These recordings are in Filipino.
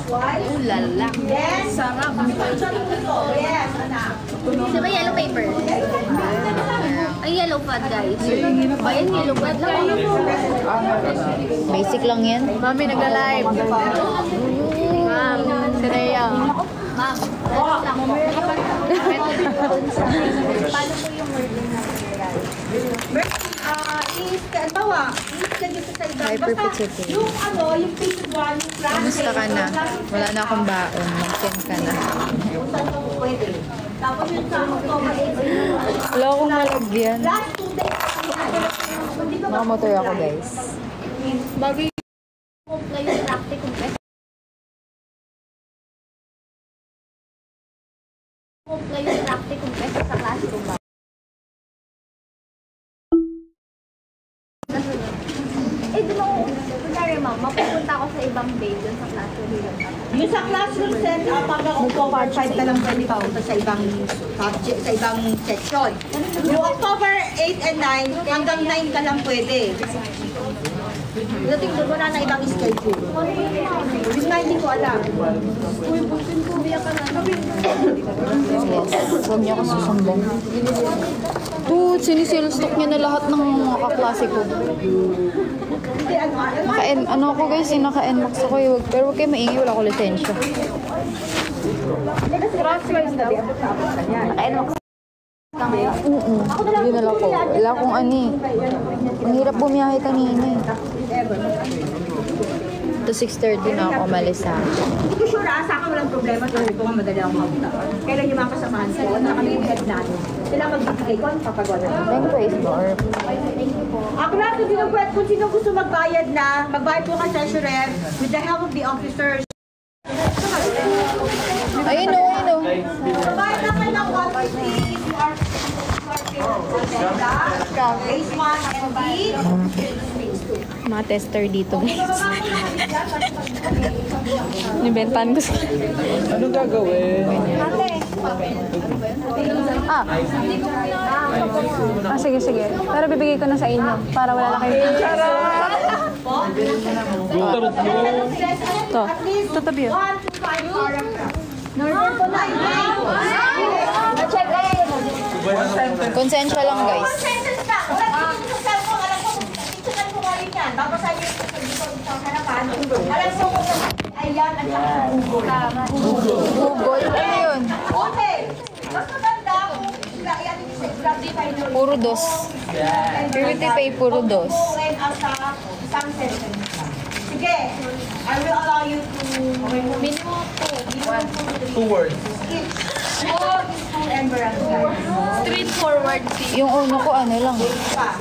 Lala. Yes. Sarap. Yes, anak. Diba yellow paper? Ay, yellow pad, guys. Bayan, yellow pad lang. Basic lang yan. Mami, nagla-live. Ma'am, si Rhea. Ma'am, paano po yung wording na i-schedule sa iba. Hyper Basta potato. yung yung piece 1, yung class. Kamusta ka na? Wala na akong baon. Mag-send ka na. Pwede. Tapos yung sa October 8. Wala akong malagyan. Last 2 days. Nakamotor ako, guys. bagay na yung practicum sa classroom ba? Eh, doon ako, kunwari ma'am, mapupunta ako sa ibang day doon sa classroom. Yung sa classroom set, hanggang October 5 ka lang pwede papunta sa ibang subject, sa ibang section. Yung October 8 and 9, hanggang 9 ka lang pwede. Dating doon, wala na ibang schedule. Yung nga hindi ko alam. Yes. Huwag niyo ako susumbong. Dude, sinisilstock niya na lahat ng mga kaklase ko. Ano ako guys, naka-NMAX ako eh. Pero huwag kayo maingay, wala ko lisensya. Naka-NMAX ka ngayon? Dinala ko. Wala akong ani. Ang hirap bumiyahe kanina eh. To 6:30 na ako umalis ha. Hindi ko sure sa akin walang problema kasi ito nga madali ako mag-stop. Kailan yung mga kasamahan ko, na kami yung head natin. Sila magbibigay ko, ang papagawa na. Thank you, Ace Bar. Ako na, kung sino gusto magbayad na, magbayad po ka treasurer with the help of the officers. Ayun o, ayun o. Magbayad na kayo ng 150 if you are Phase 1 and B. Mga tester dito guys. Nibentahan ko sila. Anong gagawin? Sige, sige. Pero bibigay ko na sa inyo para wala na kayo. Ito. Ito tabi yun. 1 to 5 paragraph. Normal po na. Konsensya lang guys. Sentence na. Wala dito sa cellphone. Alam ko, itunan ko nga rin yan. Babasahin ko sa harapan. Alam ko kung ayan at saka sa Google. Google. Ano yun? Okay. Mas maganda kung i-gratify nyo. Puro dos. Purity puro dos. Kukuhin ang sa isang sentence. Sige. I will allow you to minimum 2 words. each. All school and barangay. Straightforward. Yung uno ko ano lang. Pa.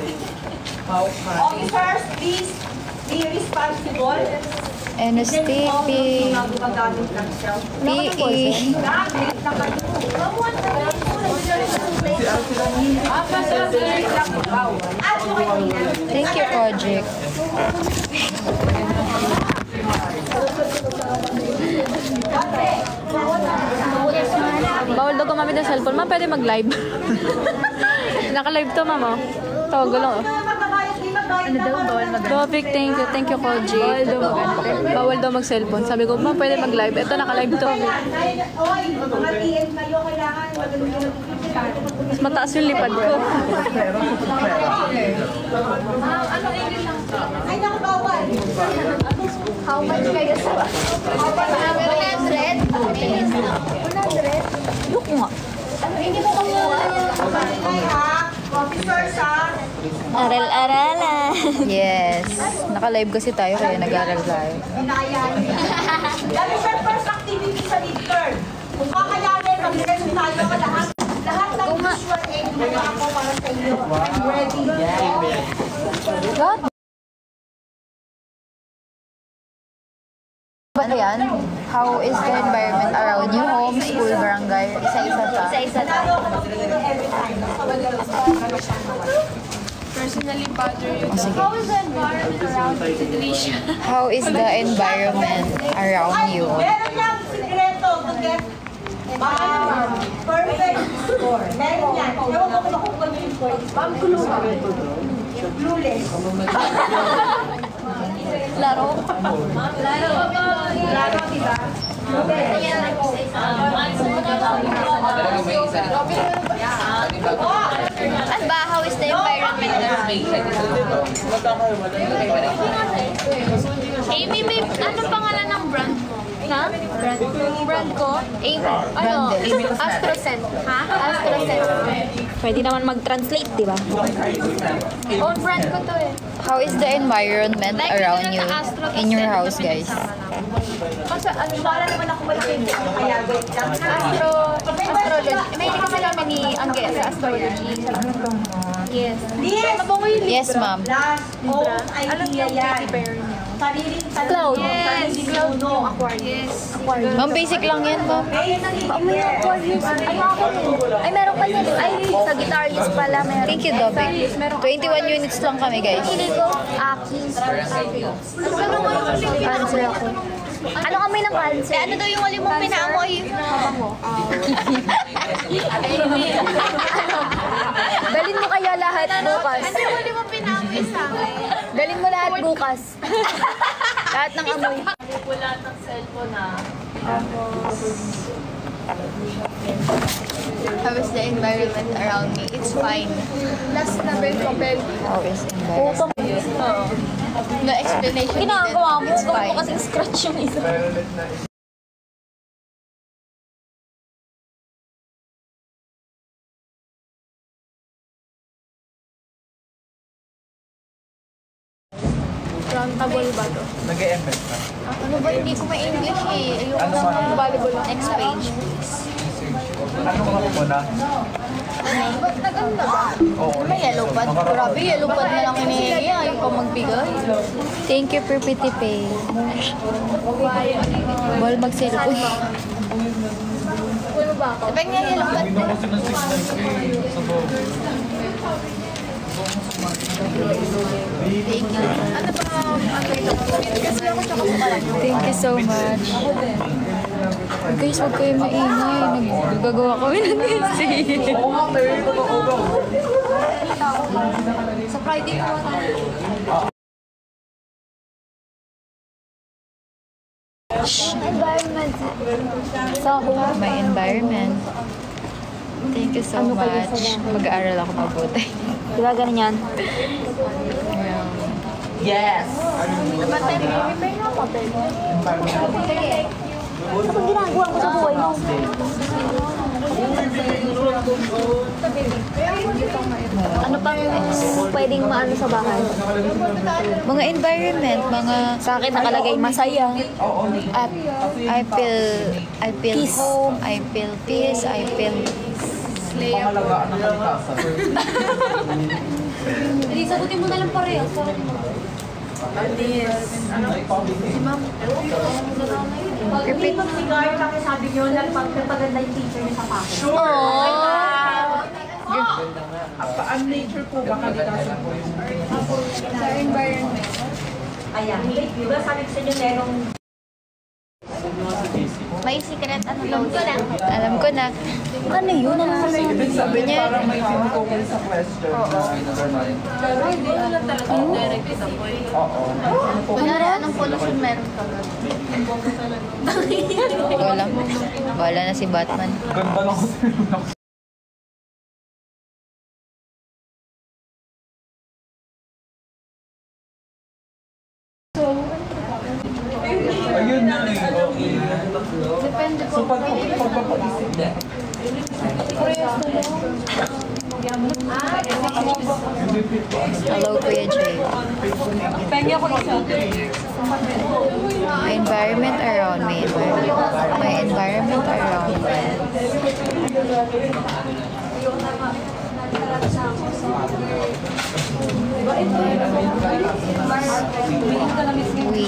Officers, please be responsible. NSTP. PE. Thank you, project. Bawal daw gumamit ng cellphone. Ma'am, pwede mag-live. Naka-live to, ma'am. Tawag lang. Ano daw, bawal mag- Topic, thank you. Thank you, Koji. Bawal daw mag-cellphone. Sabi ko, ma'am, pwede mag-live. Ito, naka-live to. Oy, mga TL kayo, kailangan Mas mataas yung lipad ko. ay, naku, bawal. How much kayo sa... 100? 100? Look nga. Hindi mo kumuha. Ay, ha? Officers, ha? Aral-aralan. Yes. Naka-live kasi tayo, kaya nag-aral tayo. Binayan. Lalo siya first activity sa midterm. Kung kakayanin, mag-review tayo lahat ng visual aid na ako para sa inyo. I'm ready. What? Ano yan? How is the environment around you? Home, school, barangay? Isa-isa pa? Isa-isa na. Every time. Personally bother you. Oh, sige. How is the environment around you, Tricia? How is the environment around you? Meron lang sikreto to get perfect score. Meron yan. Ewan ko kung makukuha yung score. Ma'am, clueless. Laro? Laro, diba? At ba, how is the environment around? Amy, may ano pangalan ng brand? Ha? Brand? Yung brand ko? Amy. Ano? Astrocent. Ha? Astrocent. Pwede naman mag-translate, di ba? Own brand ko to eh. How is the environment Like, around you dito na sa Astrocent, in your dito house, kami guys? Kasi ano, Para naman ako malaking kaya wait lang. astrology. May kasi kami ni Angge sa astrology. Yes. Yes, ma'am. Plus, own idea yan. Sariling talong. Yes. Sariling puno. Yes. Ma'am, basic lang yan, ma'am. May Aquarius. Ay, meron pa yan. Ay, sa Guitarius pala meron. Thank you, Dobby. 21 units lang kami, guys. Pili ko, Aki. Ano mo yung cancer ako? Anong amoy ng cancer? Ano daw yung wali mong pinaamoy? Mabango. Dalin mo kaya lahat bukas. Ano yung wali mong pinaamoy sa akin? Dalin mo lahat bukas. Lahat ng amoy. Wala ng cellphone na. How is the environment around me? It's fine. Last na compare. How is environment? No explanation needed. Ginagawa mo, It's kung fine. kasing scratch yung isa. Countable ba to? Nag-e-MS ka. Ano ba? Hindi ko ma-English eh. Ayoko na volleyball. Next page. Ano ka po na? Ba't nag-ano na ba? Oo. May yellow pad. Grabe, yellow pad na lang hinihingi. Ayaw pa magbigay. Thank you for Pretty Pay. Ball mag-cellphone. Sabi nga yellow pad. Thank you. Ano ba? Kasi ako tsaka sumalang. Thank you so much. Guys, huwag kayo maingay. Nagagawa kami ng kasi. Oo nga, tayo. Totoo. Sa Friday ko environment. Sa home. My environment. Thank you so much. Mag-aaral ako mabuti. Diba ganun yan? Yes! Naman tayo, prepare na ako. Ano bang ginagawa mo sa buhay mo? Ano pang pwedeng maano sa bahay? Mga environment, mga Sa akin nakalagay masaya. at I feel home, I feel peace, I feel Pangalagaan ng kalikasan. Hindi, sagutin mo na lang pareho. repeat. Sigay lang sabi niyo na pagpaganda yung teacher niyo sa packet. Ang nature po ba kalikasan po yung... Sa environment. Ayan. Di ba sabi ko sa inyo merong May secret ano daw sila. Alam ko na. Ano yun? Ano Ibig sabihin niya? parang may difficulty sa question na Hindi ko lang talaga direct to the point. Oo. Kunwari, anong pollution meron ka? Wala. Wala na si Batman. Ganda ng hotel na. Ayun na eh. Depende po. So pagpapaisip niya. Hello, Kuya Jay. My environment around me. My environment around me. We.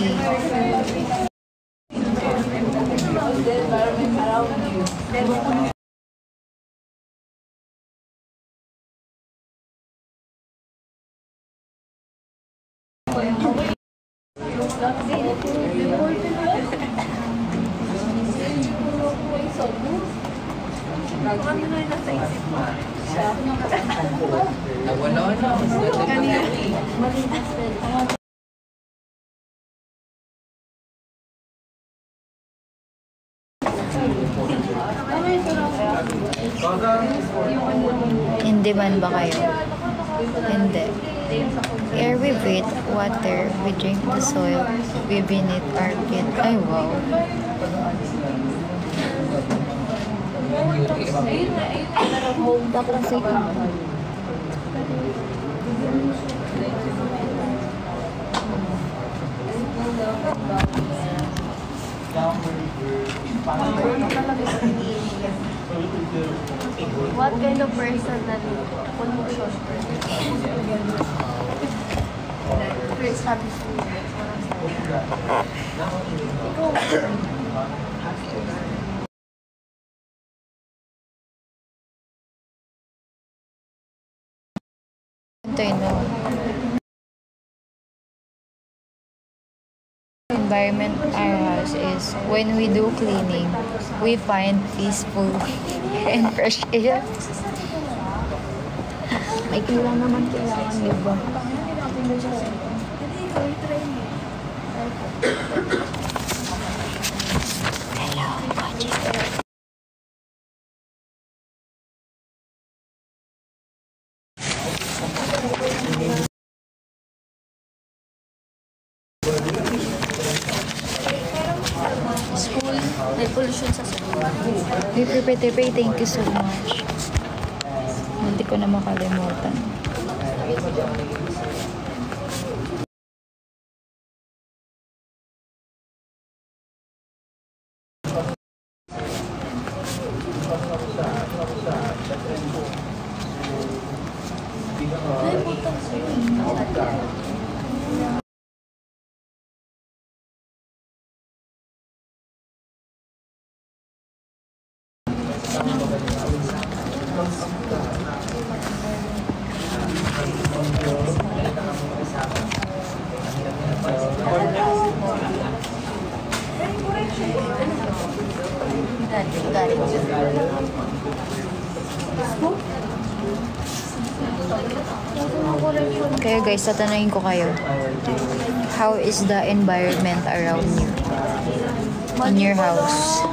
Hindi man ba kayo? Hindi. Air we breathe, water, we drink the soil, we beneath our feet. Ay, wow. The classic. What kind of person na confusion? Ito yun, no? Environment our house is when we do cleaning, we find peaceful and fresh air. May kailangan, di ba? School, may pollution sa school. Tepe, thank you so much. Hindi ko na makalimutan. Kaya guys, tatanungin ko kayo. How is the environment around you? In your house?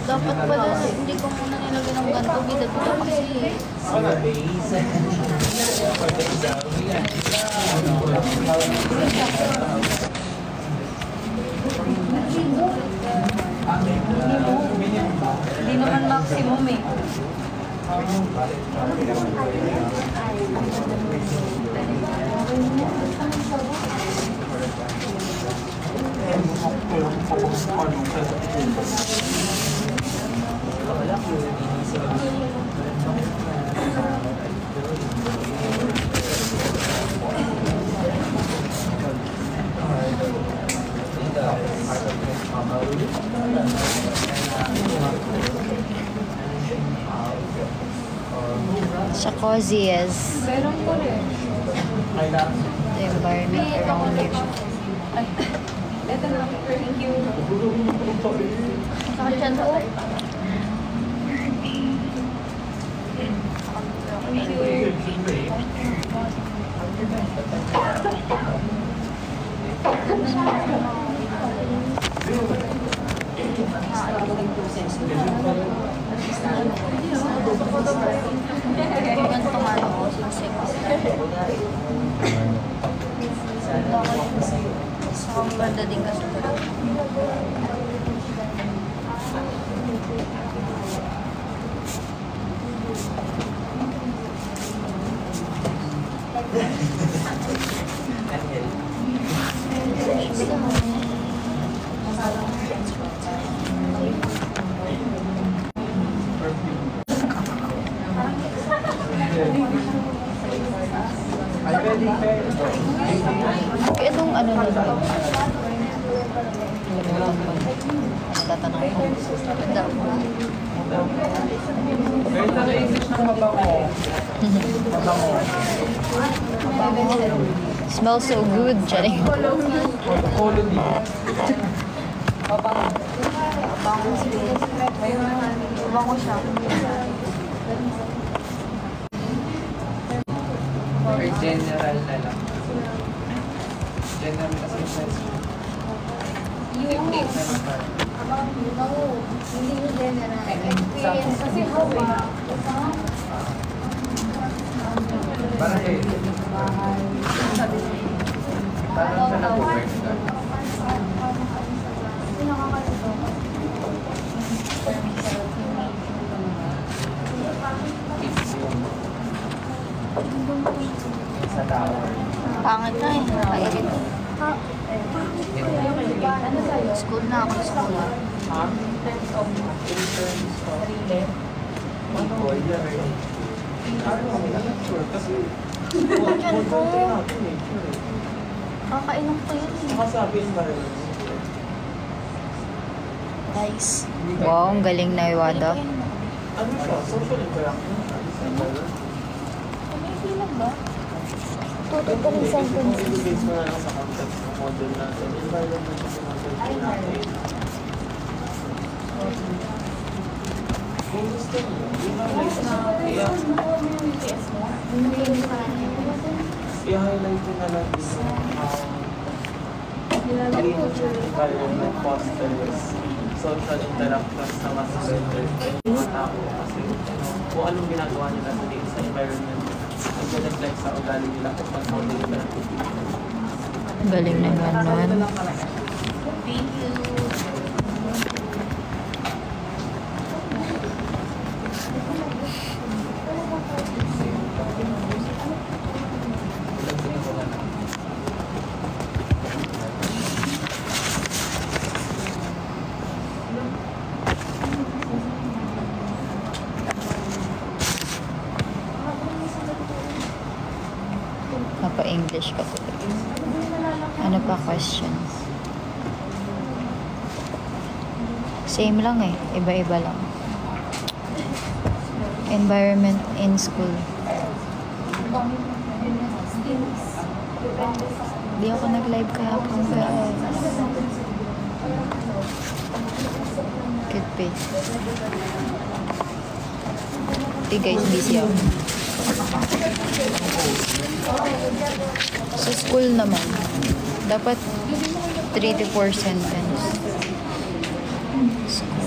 Dapat pala, hindi ko muna nilagyan ng ganito. Bida-bida kasi. Hindi naman maximum eh. Sa coziest. The environment around you. Sakit po. Ang ganda din kasi talaga. Anong ano na ba? Tatanong ko. Guys, ano English na mabango? Mabango. Smells so good, Jenny. Polo di. Bango siya. Or general na lang. General kasi sense. Yung hindi yung general. Parang siya nag-work na. Sa tower. Pangit na eh. Nakairit. School na ako. School. Yan ko. Kakainom ko yun eh. Guys. Wow, ang galing na Iwada. Ano siya? Social interaction. Hindi lang ba? Tututuloy sentences. Based mo na lang sa context ng module natin. Environment sa module natin. Kung gusto mo, i-highlight mo na lang din yung environment fosters social interactions na mas better sa mga tao kasi kung anong ginagawa nila sa environment nag-reflect sa ugali nila kung pag-model nila. Galing naman nun. Thank you. Napa-English ka tuloy. Ano pa questions? Same lang eh. Iba-iba lang. Environment in school. Di ako nag-live kahapon guys. Cute face. Hey guys, busy ako. Sa school naman, dapat 3 to 4 sentence. School.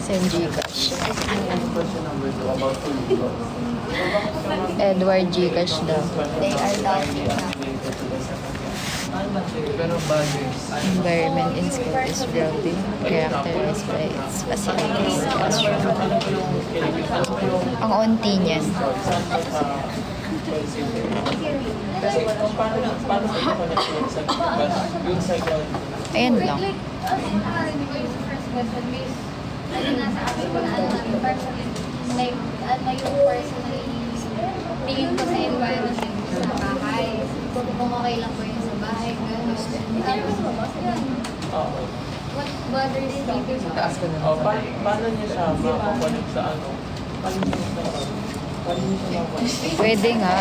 Send Gcash. Edward Gcash daw. They are laughing na. Environment in school is building, characterized by its facilities, classroom. Ang onti niyan. consider. Kasi kung paano sa connect yung psychology. Ayan lang. Hindi ko yung first question, Miss. Ano nasa akin ko na ano namin, personally, like, ano yung personally tingin ko sa environment sa bahay. Kung okay lang po yun sa bahay, gano'n. Oo. What bothers you sa taas ko na? Paano niya siya makakonect sa ano? Paano niya siya makakonect? Pwede nga.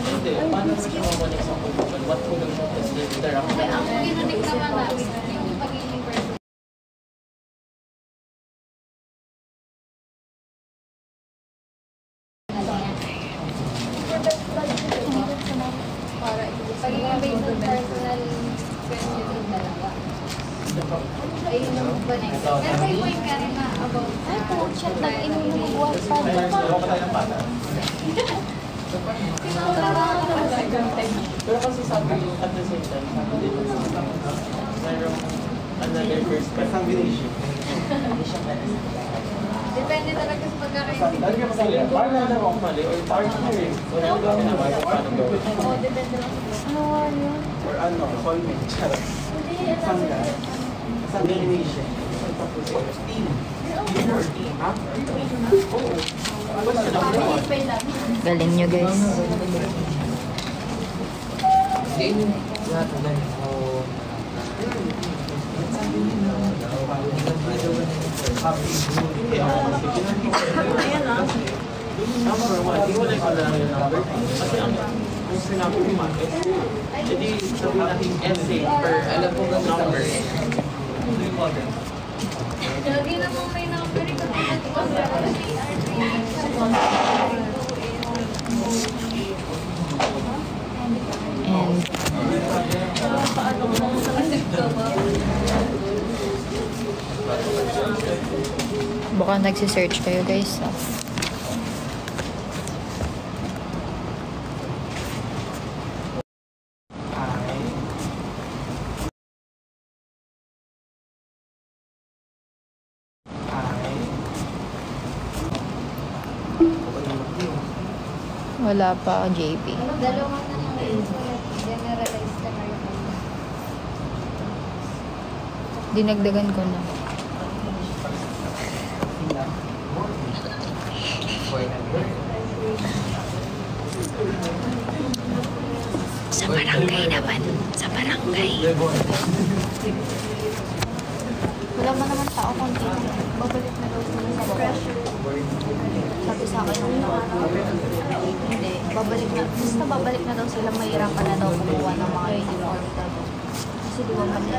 Hindi, paano mo siya makakonect sa pollution? What pollution is the interaction? Okay, ang kinunik naman namin, yung pagiging person. Para pagiging based on personal question yung dalawa. Ayun yung connect. Pero may point ka rin na about ay po, chat lang inunubuhat pa. Pero kasi sabi at the same time, sabi din mayroong another perspective. Depende talaga sa pagkakaintindi. Partner na ako mali or partner eh. Wala ko gawin naman kung paano gawin. Oo, depende lang. Ano nga yun? Or ano, soulmate. Charot. Isang guy. Isang animation. Team. Team, ha? Oo. Galing nyo guys. Number one, iwalay ko na lang yung number. Kasi ang sinabi ko man is, hindi sabihin natin essay per alam ko ng number. Lagi na po may number ko And baka nagsisearch kayo guys. Ah. Wala pa, JP. Dalawa na lang yung generalize ka na yun. Dinagdagan ko na. Sa barangay naman. Sa barangay. Wala man naman tao konti. Babalik na daw sila sa pressure. Sabi sa akin, hindi. Basta babalik na daw sila. Mahirapan na daw kumuha ng mga uniform. Kasi di ba mali?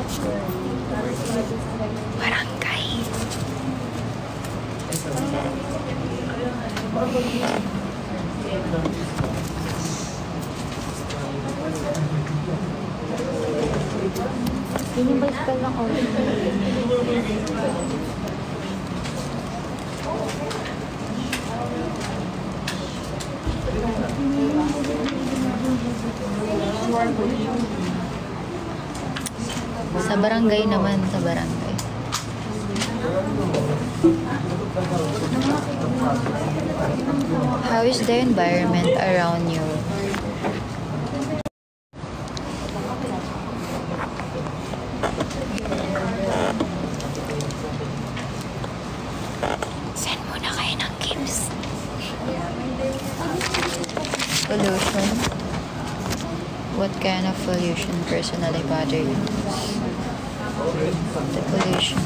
Barangay. Yun yung ba spell ng all? Sa barangay naman, sa barangay. How is the environment around you? Send muna kayo ng games. Pollution. What kind of pollution personally bother you? The pollution.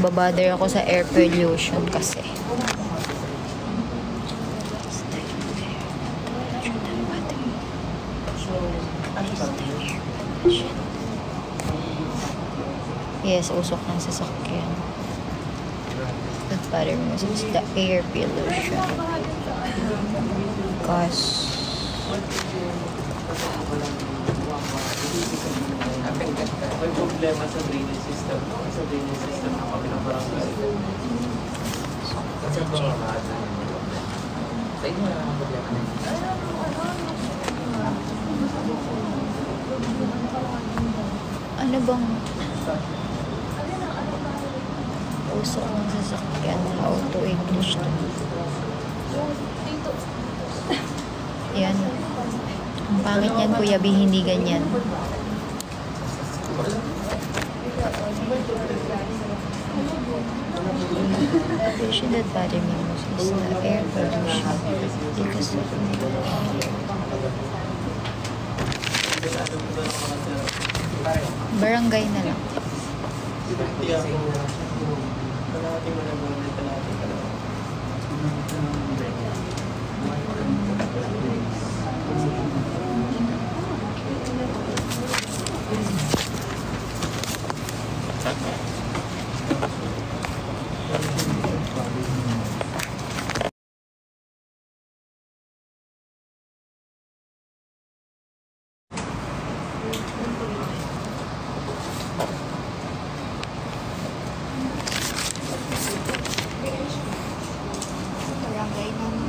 Nababother ako sa air pollution kasi. Yes, usok ng sasakyan. Good body removes is the air pollution. Cause May problema sa drainage system. Sa drainage system ng kabilang barangay. Kasi mga mahal. Sa inyo na ang problema na ano bang usok ng sasakyan? How to English to? Yan. Ang pangit yan, Kuya B, hindi ganyan. Pollution that bother me most is the air pollution because of barangay na lang. Barangay namin.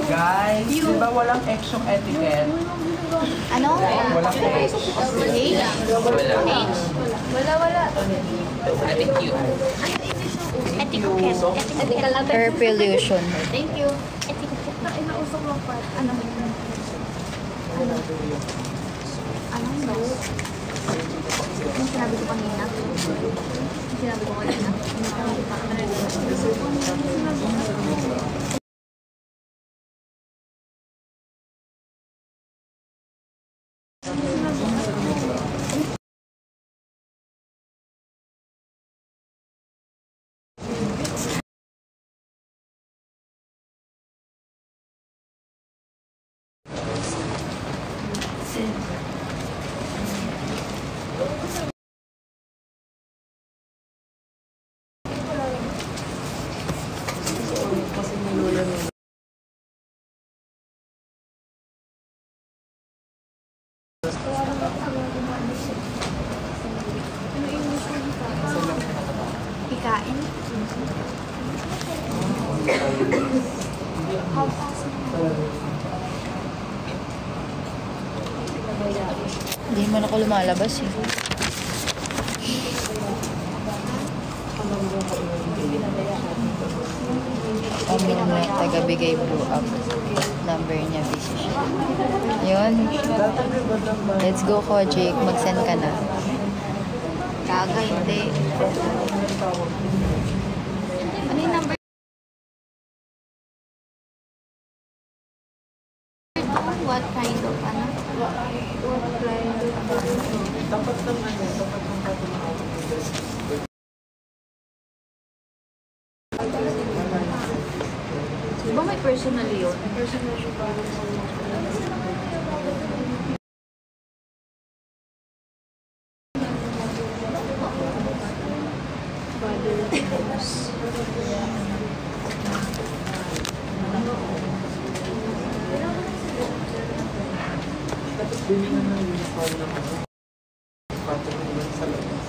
Guys, di ba walang extra etiquette? Ano? Walang H. Etiquette. Air pollution. Thank you. Etiquette na inausap mo pa. Ano? Ano yun? Yung sinabi ko kanina? Yung sinabi ko kanina? Ikain? Hindi man ako lumalabas eh. Ang mga taga-bigay blew up. Number niya, busy siya. Yun. Let's go, Kojik. Mag-send ka na. Gaga, hindi. Ano yung number? What kind of, ano? Dapat naman yan. Dapat naman Di ba may personal yun? Personal yun. Tapos bilingan ng uniform ng patong sa labas.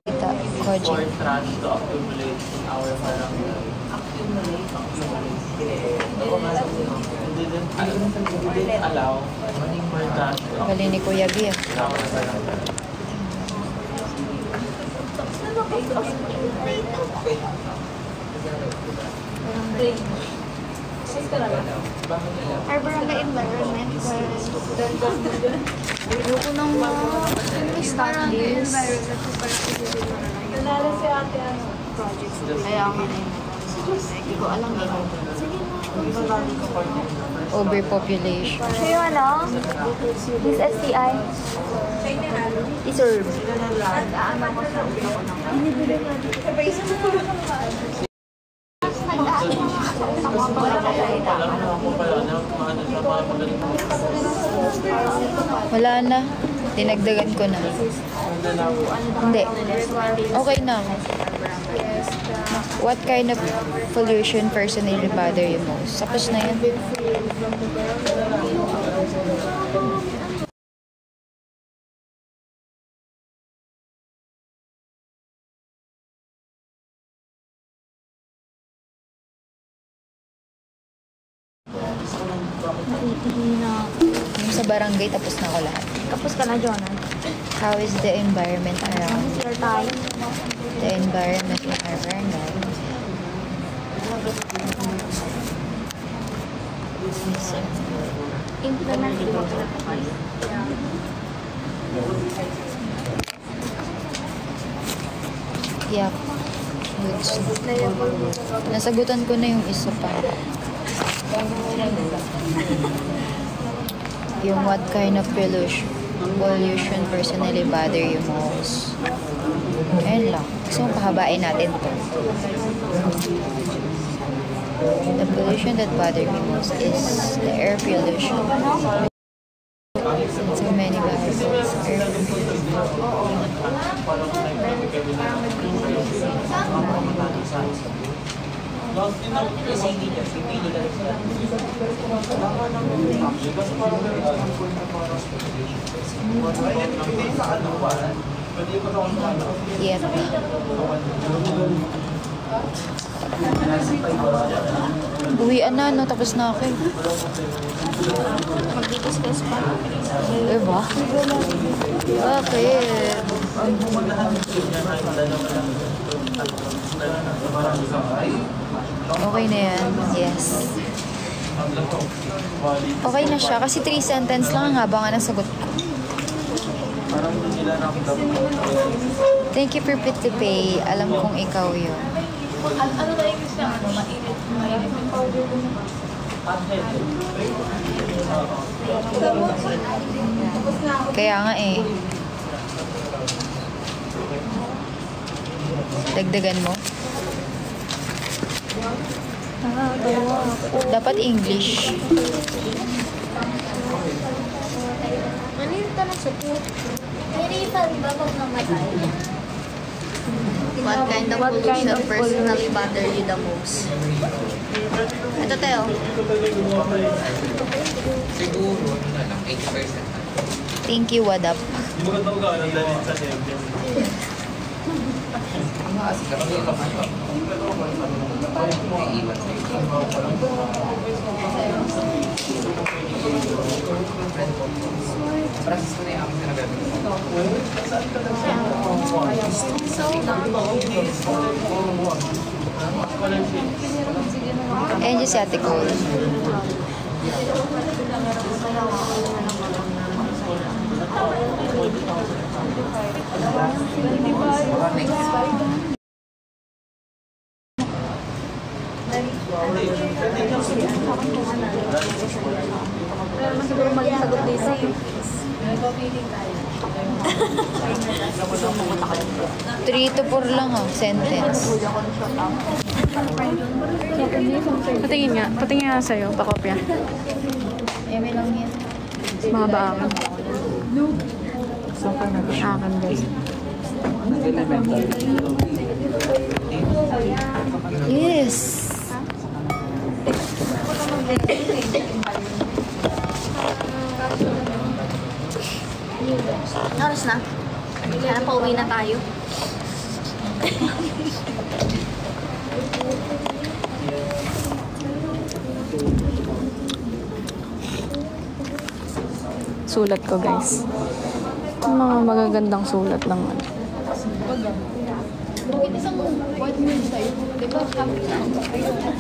Kita, For Koji. trash to accumulate in our barangay. Accumulate. They didn't allow for trash to Galing ni Kuya B. in our barangay. Our barangay environment was ayoko nang start this. Kaya ako na hindi ko alam eh. Overpopulation. So yung ano, this STI, iserve. Wala na. Dinagdagan ko na. Hindi. Okay na ako. What kind of pollution personally bother you most? Tapos na yan. Yung sa barangay, tapos na ako lahat. Tapos ka na, Jonah. How is the environment around? Your time. The environment in our barangay. Implement mo. Yep. Goods. Nasagutan ko na yung isa pa. Yung what kind of pollution personally bother you most? Ayun lang. Gusto mong pahabain natin to. The pollution that bothers me most is the air pollution. So many vehicles. Air Yep. Uwian na, no? Tapos na ako eh. Mag-discuss pa. Diba? Bakit? Okay na yan. Yes. Okay na siya. Kasi 3 sentence lang ang haba nga ng sagot ko. Thank you for Pity Pay. Alam kong ikaw yun. Ano na English na? Ano? Mainit. Kaya nga eh. Dagdagan mo? Dapat English. Ano yung tanong sa po? May refund ba pag namatay? What kind of pollution personally bother you the most? Ito tayo. Siguro, ano lang, 80%. Thank you, what up? Hindi mo ka daw gano'n dalhin sa siyempre. Kasi kapag yung kapag may iwan sa ito. Process ko na yung aking sinagabi. Ayan dyan si Ate Cole. Pero naman siguro maging sagot dito. 3 to 4 lang sentence. Patingin nga sa'yo, pakopya. Eme lang yan. Mga baakan. Akan guys. Yes! Oras na. Sana pauwi na tayo. Sulat ko guys. Yung mga magagandang sulat lang.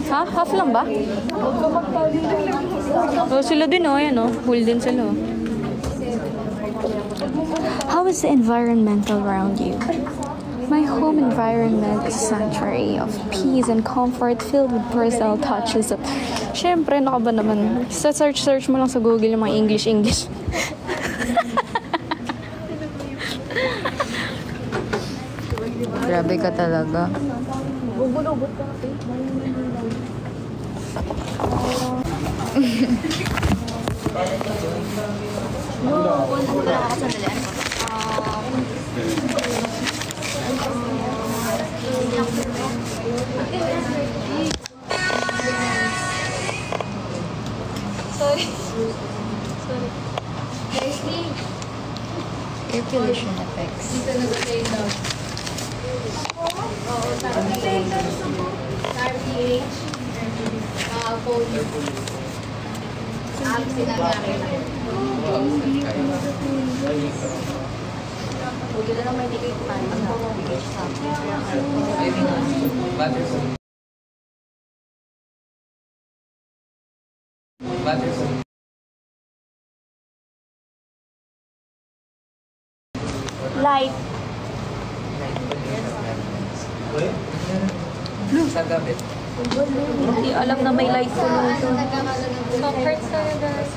Ha? Half lang ba? Oh, sila din oh. Ayan oh. Full din sila oh. How is the environment around you? My home environment is a sanctuary of peace and comfort filled with personal touches of... Siyempre, naka ba naman? Sa search mo lang sa Google yung mga English. Grabe ka talaga. Air pollution effects. Light. Sa gabi. Hindi alam na may light pollution. Hearts tayo guys.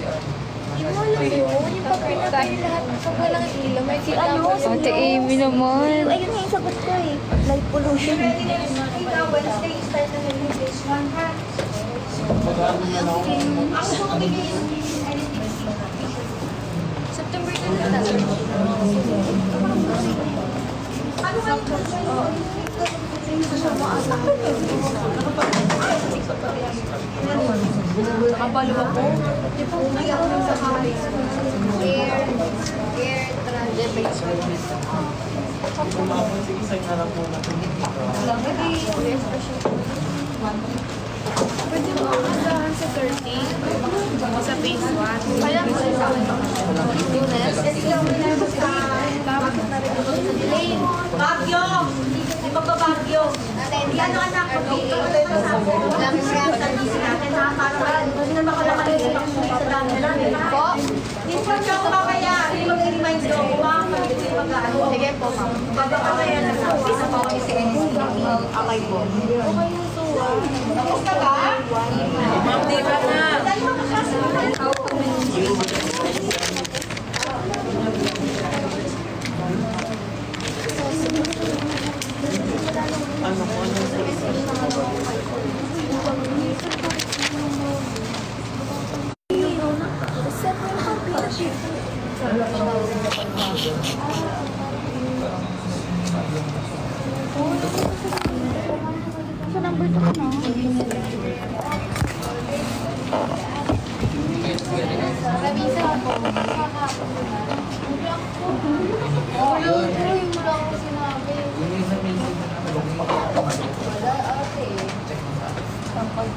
Ate Amy naman. Ayun nga yung sagot ko eh. Light pollution. Wednesday, start na yung phase 1 ha. Ang sumabigay yung September 10 na. ano ba Nakabalo ako. Kumapon sa isang harap mo na Pwede mo akasahan sa 30 o sa phase 1. Kaya mo sa Bagyo! Di ba ba Bagyo? Yan ang anak ko. Lang siya sa DC natin ha. Para hindi na makalaman sa dami namin. Po? Discount ka ko mamaya. Hindi mag-remind ko. Hindi mag-ano. Sige po, ma'am. Baba ka kaya na sa office. Ako ako si Amay po. Tapos ka ba? Ma'am, di ba na? Dahil mo kaklase mo. Sa number 2 na. Rabisa ako. Yung wala ko sinabi. Wala ate. Kapag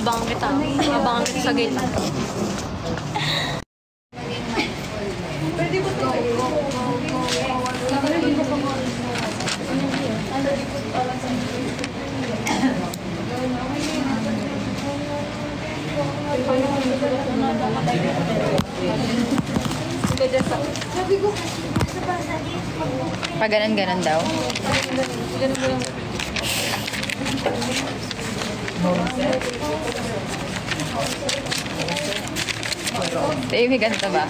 Abangan kita. Abangan kita sa gate. Pag ganon-ganon daw. Tayo, may ganito ba?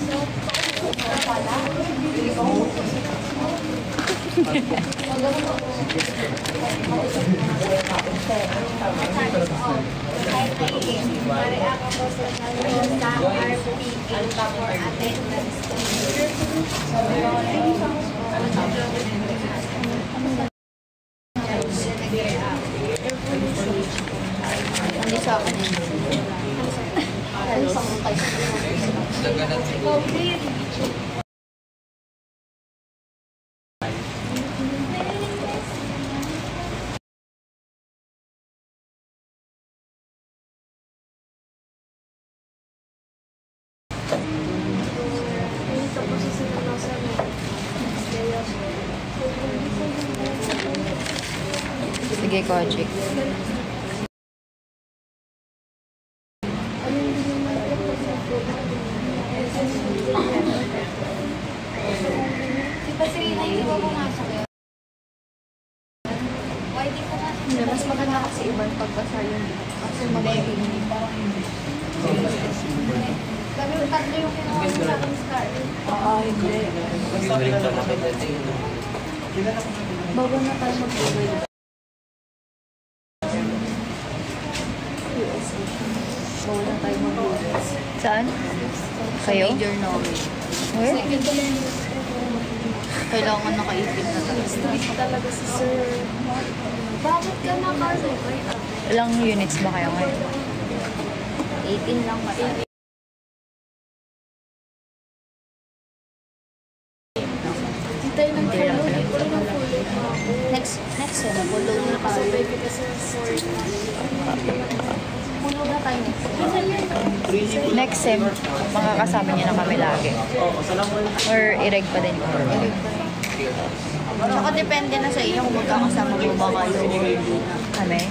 Hindi sa akin. Ano sa mga Sige, Kojic. Hindi, mas maganda kasi ibang pagbasa yun. Kasi magiging kami tatlo yung kinuha mo sa akin, Scar. Hindi rin pala kita Bago na tayo mag-uwi. Bago na tayo mag-uwi. Saan? Kayo? Major Norway. Eh? Kailangan nakaipin na talaga si Sir. Bakit ka naka-Norway? Ilang units ba kayo ngayon? 18 lang pala. Next sem, pulo na tayo. Pulo na tayo next. Next sem, makakasama niyo na kami lagi. Or ireg pa din. Saka depende na sa inyo kung magkakasama mo ba kayo. Kami?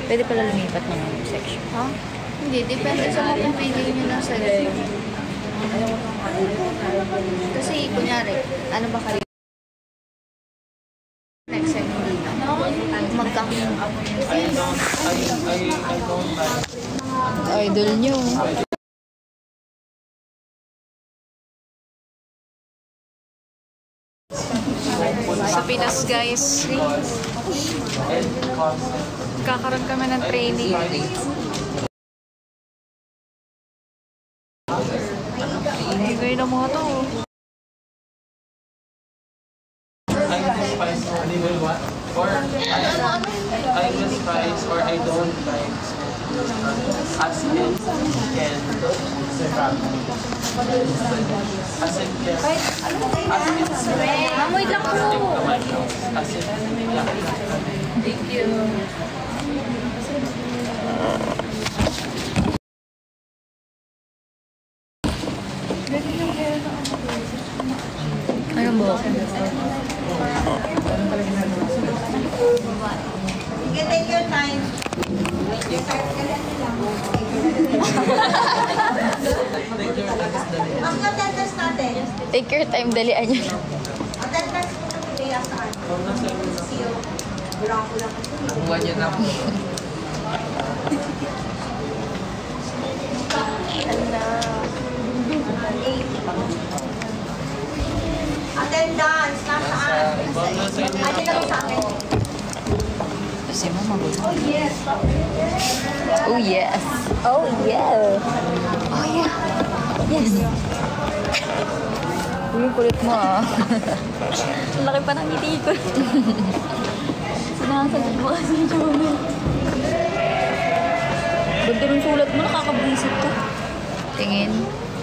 Pwede pala lumipat ng section. Ha? Hindi, depende sa mapipili nyo ng section. Kasi, kunyari, ano ba kayo? Next sem, hindi na. Magkakasama. I don't like Idol niyo. Sa Pinas, guys, kakaroon kami ng training. Hindi kayo na mga to. I despise or I despise or I don't like as in can as in can Wait lang po. as in Thank you. Ano mo? Sige, take your time. Ang attendance natin. Take your time, dalian niyo. Attendance mo na kaya saan? CEO. Bravo lang. Buwan niya na po. Attendance, nasaan? Ay, tinanong sa akin. Kasi mo magulo. Oh, yes. Oh, yes. Oh, yeah. Oh, yeah. Yes. Uy, yung kulit mo ah. Ang laki pa ng ngiti ko. Sinasagot mo kasi yung Jonah. Ganda rin sulat mo, nakakabwisit ka. Tingin.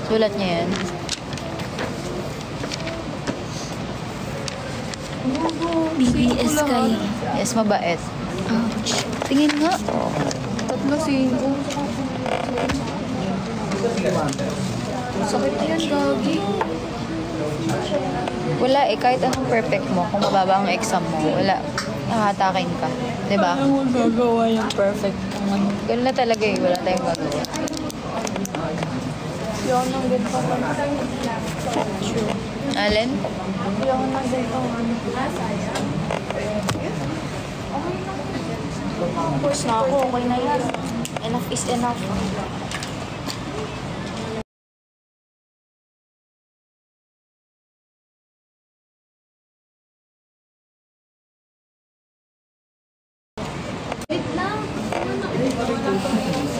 Sulat niya yan. BBS kay. Yes, mabait. Ouch. Tingin nga. Tatlo si... Sakit na yan, Gagi. Wala eh, kahit anong perfect mo, kung mababa ang exam mo, wala. Nakahatakin ka. Diba? Ano mo gagawa yung perfect naman? Ganun na talaga eh, wala tayong gagawa. Yun ang good pa. True. Alin? Tapos na ako, okay na yan. Enough is enough.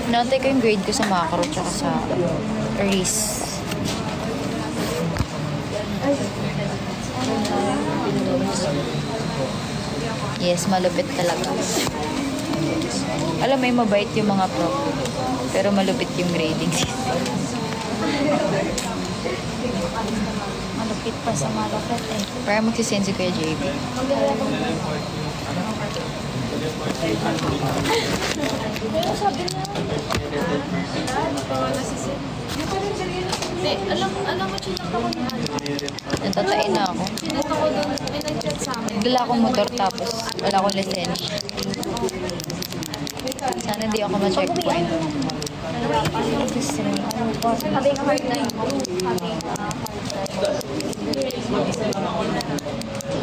Nantay ko yung grade ko sa macro tsaka sa RIS. Yes, malupit talaga. Alam mo, mabait yung mga prof. Pero malupit yung grading system. Malupit pa sa malupit eh. Para magsisend si Kuya JB. Pero sabi niya, alam mo, chinat ako niya. Natatain na ako. Chinat ako doon, may nag-chat sa amin. Nagdala akong motor tapos wala akong lisensya. Sana di ako ma-checkpoint. Having a hard time. Having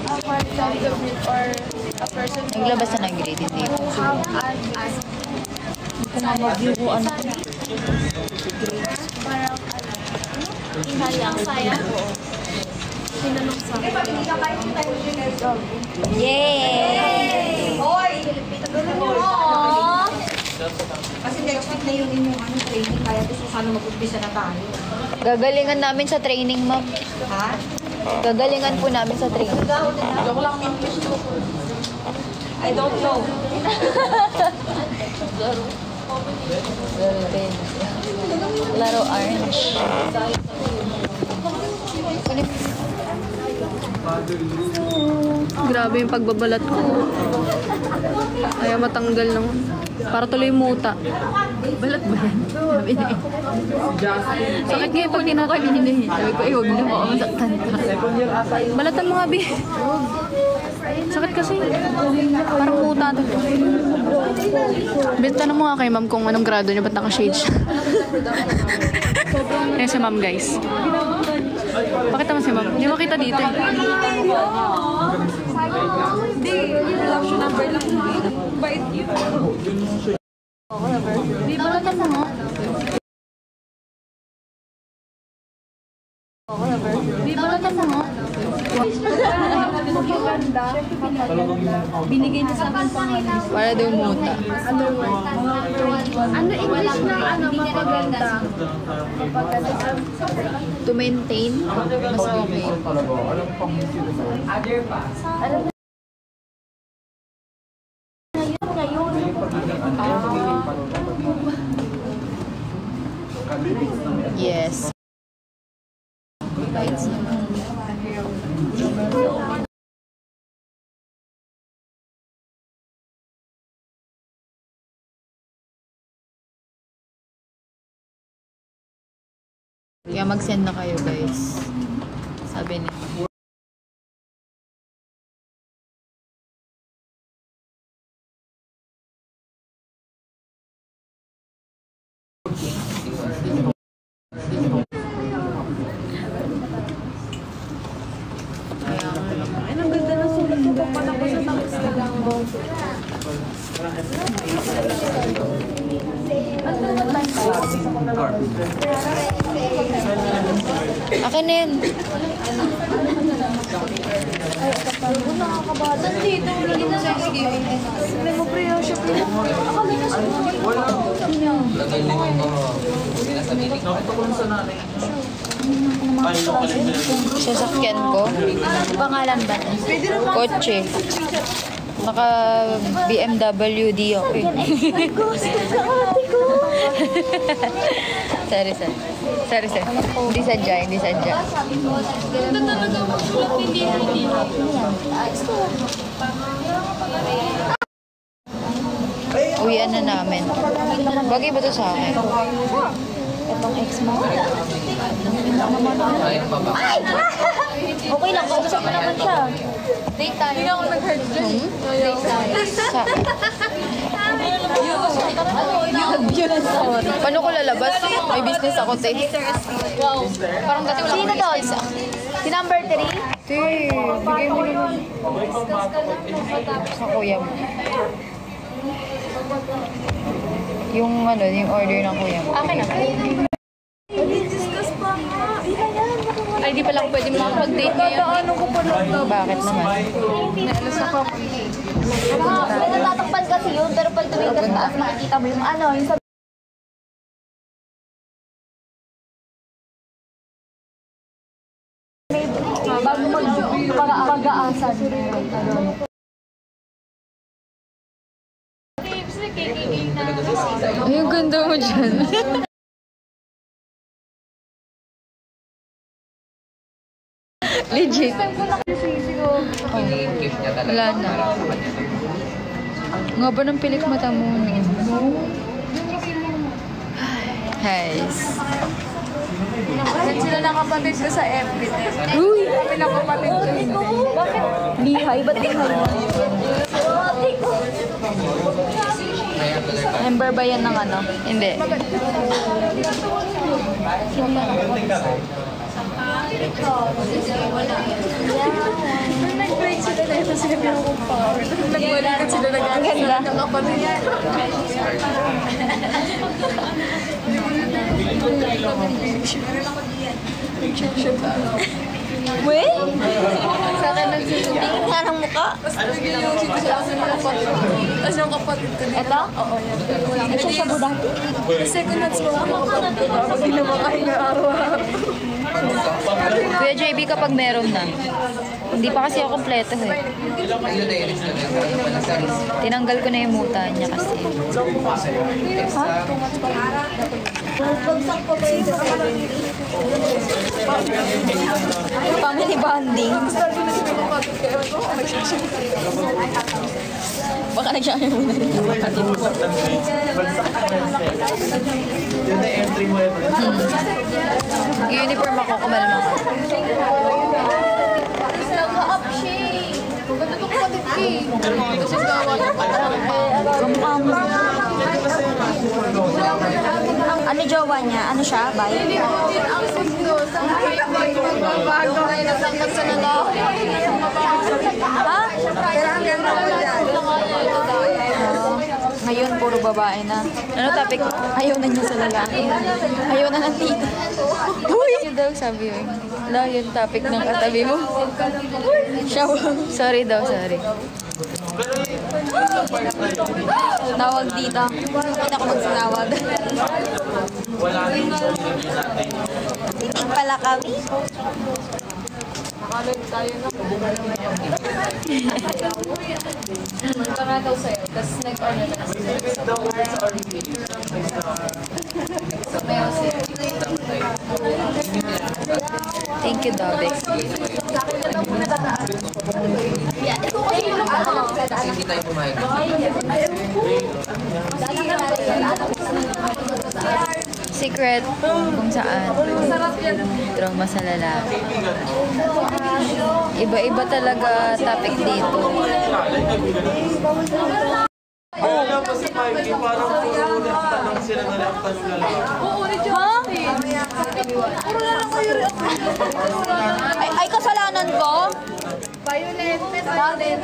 a hard time or a person Naglabas na ng grade, hindi ko. have an Kung mag-view ko, ano? parang hinayang sayang ko. Tinanong sa akin. Yay! Hoy! Tagalin mo. Kasi next week na yung inyong training, kaya gusto sana mag-umpisa na tayo. Gagalingan namin sa training, ma'am. Ha? Gagalingan po namin sa training. Joke lang, English ko. I don't know. Laro orange. Grabe yung pagbabalat ko. Kaya matanggal naman. Para tuloy muta. Balat ba yan? Sabi niya. Sakit nga yung pag tinatanggal. Sabi ko, huwag na mo. Masaktan ka. Balatan mo nga, Bi. Sakit kasi. Parang muta. Bita na mo nga kay ma'am kung anong grado niya. Ba't naka-shade siya? Yan si ma'am, guys. Pakita mo si ma'am. Hindi makita dito eh. Di balatan mo nga. Di balatan mo nga. Binigay niya sa akin pangalan. Para daw muta. Ano English na ano mapaganda? To maintain, mas okay. Yes. Kaya mag-send na kayo, guys. Sabi niya. Akin na yan. Nakakabatan dito. Lagi na sa giving. May mo prayer shop nila. Akala niya sa Sasakyan ko. pangalan ba? Kotse. Naka BMW D ako eh. Sorry. Hindi sadya. Ganda talaga magsulat hindi. Uwian na namin. Bagay ba to sa akin? Itong ex mo? Okay lang, kausap mo naman siya. Date tayo. Hindi ako nag-hurt dyan. Date tayo. Paano ko lalabas? May business ako, te. Wow. Parang dati wala Sino doon? Si number 3? Te, bigay mo naman sa kuya mo. Yung ano, yung order ng kuya mo. Akin na. Ay, di pala ako pwede makapag-date ngayon. Bakit naman? May natatakpan kasi yun, pero pag tumingin ka sa taas, makikita mo yung ano, yung sa... Bago mag-aasan. Ay, ang ganda mo dyan. Legit. Ini-gift niya talaga. Wala na. Para sa kanya. Nga ba ng pilik mata mo? Guys. Sila nakapatid ko sa FB. Uy! Pinakapatid ko. Bakit? Lihay, ba't lihay? Member ba yan ng ano? Hindi. Nung nag-break sila na ito sila pinukumpara. Nagbalikan sila nag-aganda. Nakapatid. Weh? Sa akin nagsusuti. Tingin nga ng mukha. Tapos bigyan yung sito sa akin ng kapatid. Tapos yung kapatid ko dito. Ito? Oo, yan. Ano siya siya budati? Second hands mo ako kapatid ko. Pag hindi na makahinga araw-araw. Kuya JB kapag meron na. Hindi pa kasi ako kompleto eh. Ilo na ilis na rin. Ano pa lang sa Tinanggal ko na yung muta niya kasi. Bagsak ko ba yun sa family bonding? Baka nagsiya muna rin. Yun na entry mo ever. Uniform ako, kumalma ka. Nag-up siya eh. Ganda to kapatid ko eh. Kasi gawa niya pa. Kamukha mo. Ano jowa niya? Ano siya? Bay? Hindi mo din ang sundo sa magbabago na inasangkat sa lalaki. Ha? Pero ang ganda mo dyan. Ngayon, puro babae na. Ano topic? Ayaw na niya sa lalaki. Ayaw na ng tita. Uy! Yun daw, sabi yun. Wala yung topic ng katabi mo. Siya, sorry daw, sorry. Tawag dito. Bakit ako magsinawag? Wala rin sa hindi natin. Dating pala kami. Nakalit tayo na. Punta nga daw sa'yo. Tapos nag-order na kasi. The words are really Sa mail siya. Thank you, Dobek. Kasi hindi tayo pumayag. Secret kung saan. Trauma sa lalaki. Iba-iba talaga topic dito. Oo nga po si Mikey, parang puro ulit tanong sila na lang tanong na lang. Ay, kasalanan ko? Violet. Violet.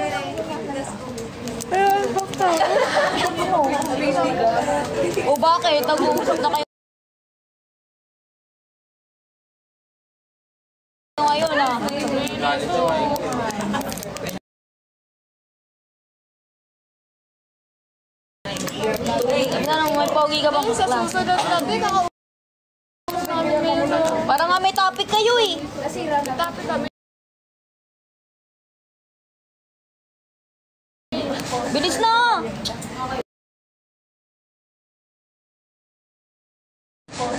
O bakit? Nag-uusap na kayo ngayon ah. Galit si Mikey. Ano, may pogi ka bang Sa class? susunod natin, kakausap namin ngayon. Para nga may topic kayo eh. Nasira na. Topic kami. Bilis na!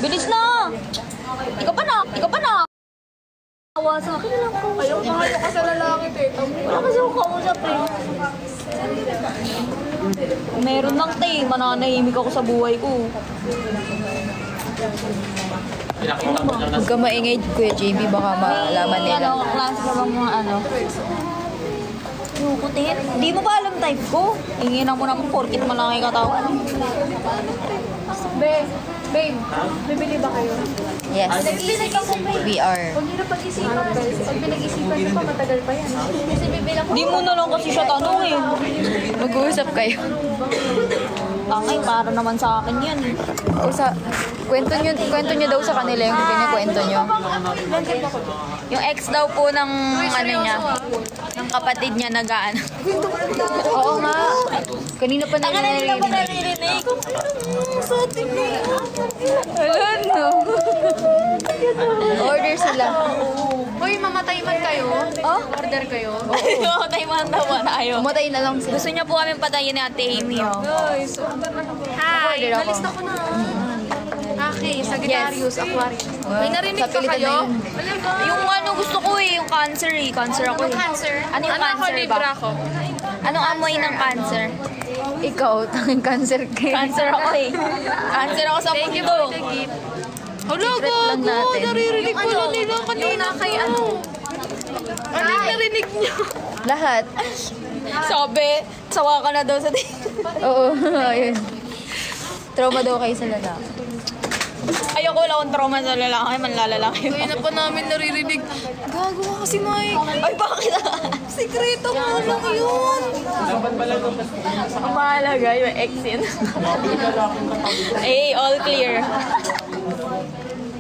Bilis na! Ikaw pa na! Ikaw pa na! Awa sa akin lang ko. Ayaw ka sa lalaki, teta. Wala kasi ako kausap eh. Meron lang te, mananahimik ako sa buhay ko. Pinakita ko lang na Huwag ka maingay, Kuya JB, baka malaman nila. Ano, klase ka bang mga ano? Yukutin? Di mo ba alam type ko? Inginan mo naman porkit malaki katawan. Be, Babe, bibili ba kayo? Yes. We are. Huwag niyo na pag-isipan. Pag pinag-isipan niyo pa, matagal pa yan. Kasi bibili ako. Di mo na lang kasi siya tanongin. Mag-uusap kayo. Ay, para naman sa akin yan. Kwento nyo daw sa kanila yung kinikwento nyo. Yung ex daw po ng ano niya, ng kapatid niya nagaan. Oo nga. Kanina pa naririnig. Wala no. Order sila. Hoy, mamatay man kayo? Oh? Order kayo? Mamatay man daw tayo. Mamatay na lang sila. Gusto niya po kami patayin ni Ate Amy. Oh. Guys, hi! Order ako. Nalista ko na. Okay, Sagittarius, Aquarius. May narinig Sa ka pilitan kayo? na yun. Alam ba? Yung ano gusto ko yung cancer eh. Cancer ako eh. Cancer? Ano yung ako, cancer Libra ba? ako. Anong amoy ng cancer? Ikaw, tanging cancer ka. Cancer ako eh. Cancer ako sa mundo. Hello, Secret lang natin. naririnig ko lang nila kanina kay ano. Ano yung narinig niyo? Lahat. Sabi, sawa ka na daw sa Oo, ayun. Trauma daw kayo sa lalaki. Ayoko wala akong trauma sa lalaki, manlalalaki. Kaya na pa namin naririnig. Gago ka kasi, Mike. Ay, bakit? Sikreto mo lang yun. Dapat pala nung Ang mahalaga, yung ex yun. Eh, all clear.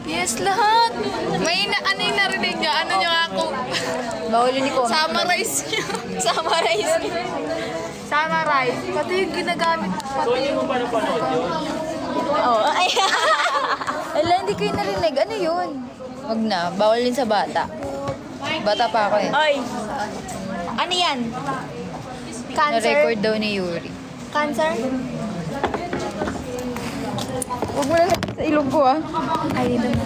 Yes, lahat. May ano yung narinig niyo? Ano niyo ako? Bawal yun ni Kom. Summarize niyo. Summarize. Summarize. Pati yung ginagamit. So, hindi mo pa napanood yun? Oo. Ay. Ala, hindi kayo narinig. Ano yun? Wag na. Bawal yun sa bata. Bata pa ako eh. Oy. Ano yan? Cancer? Na-record daw ni Yuri. Cancer? Huwag mo na sa ilong ko ah. Ay, dito na.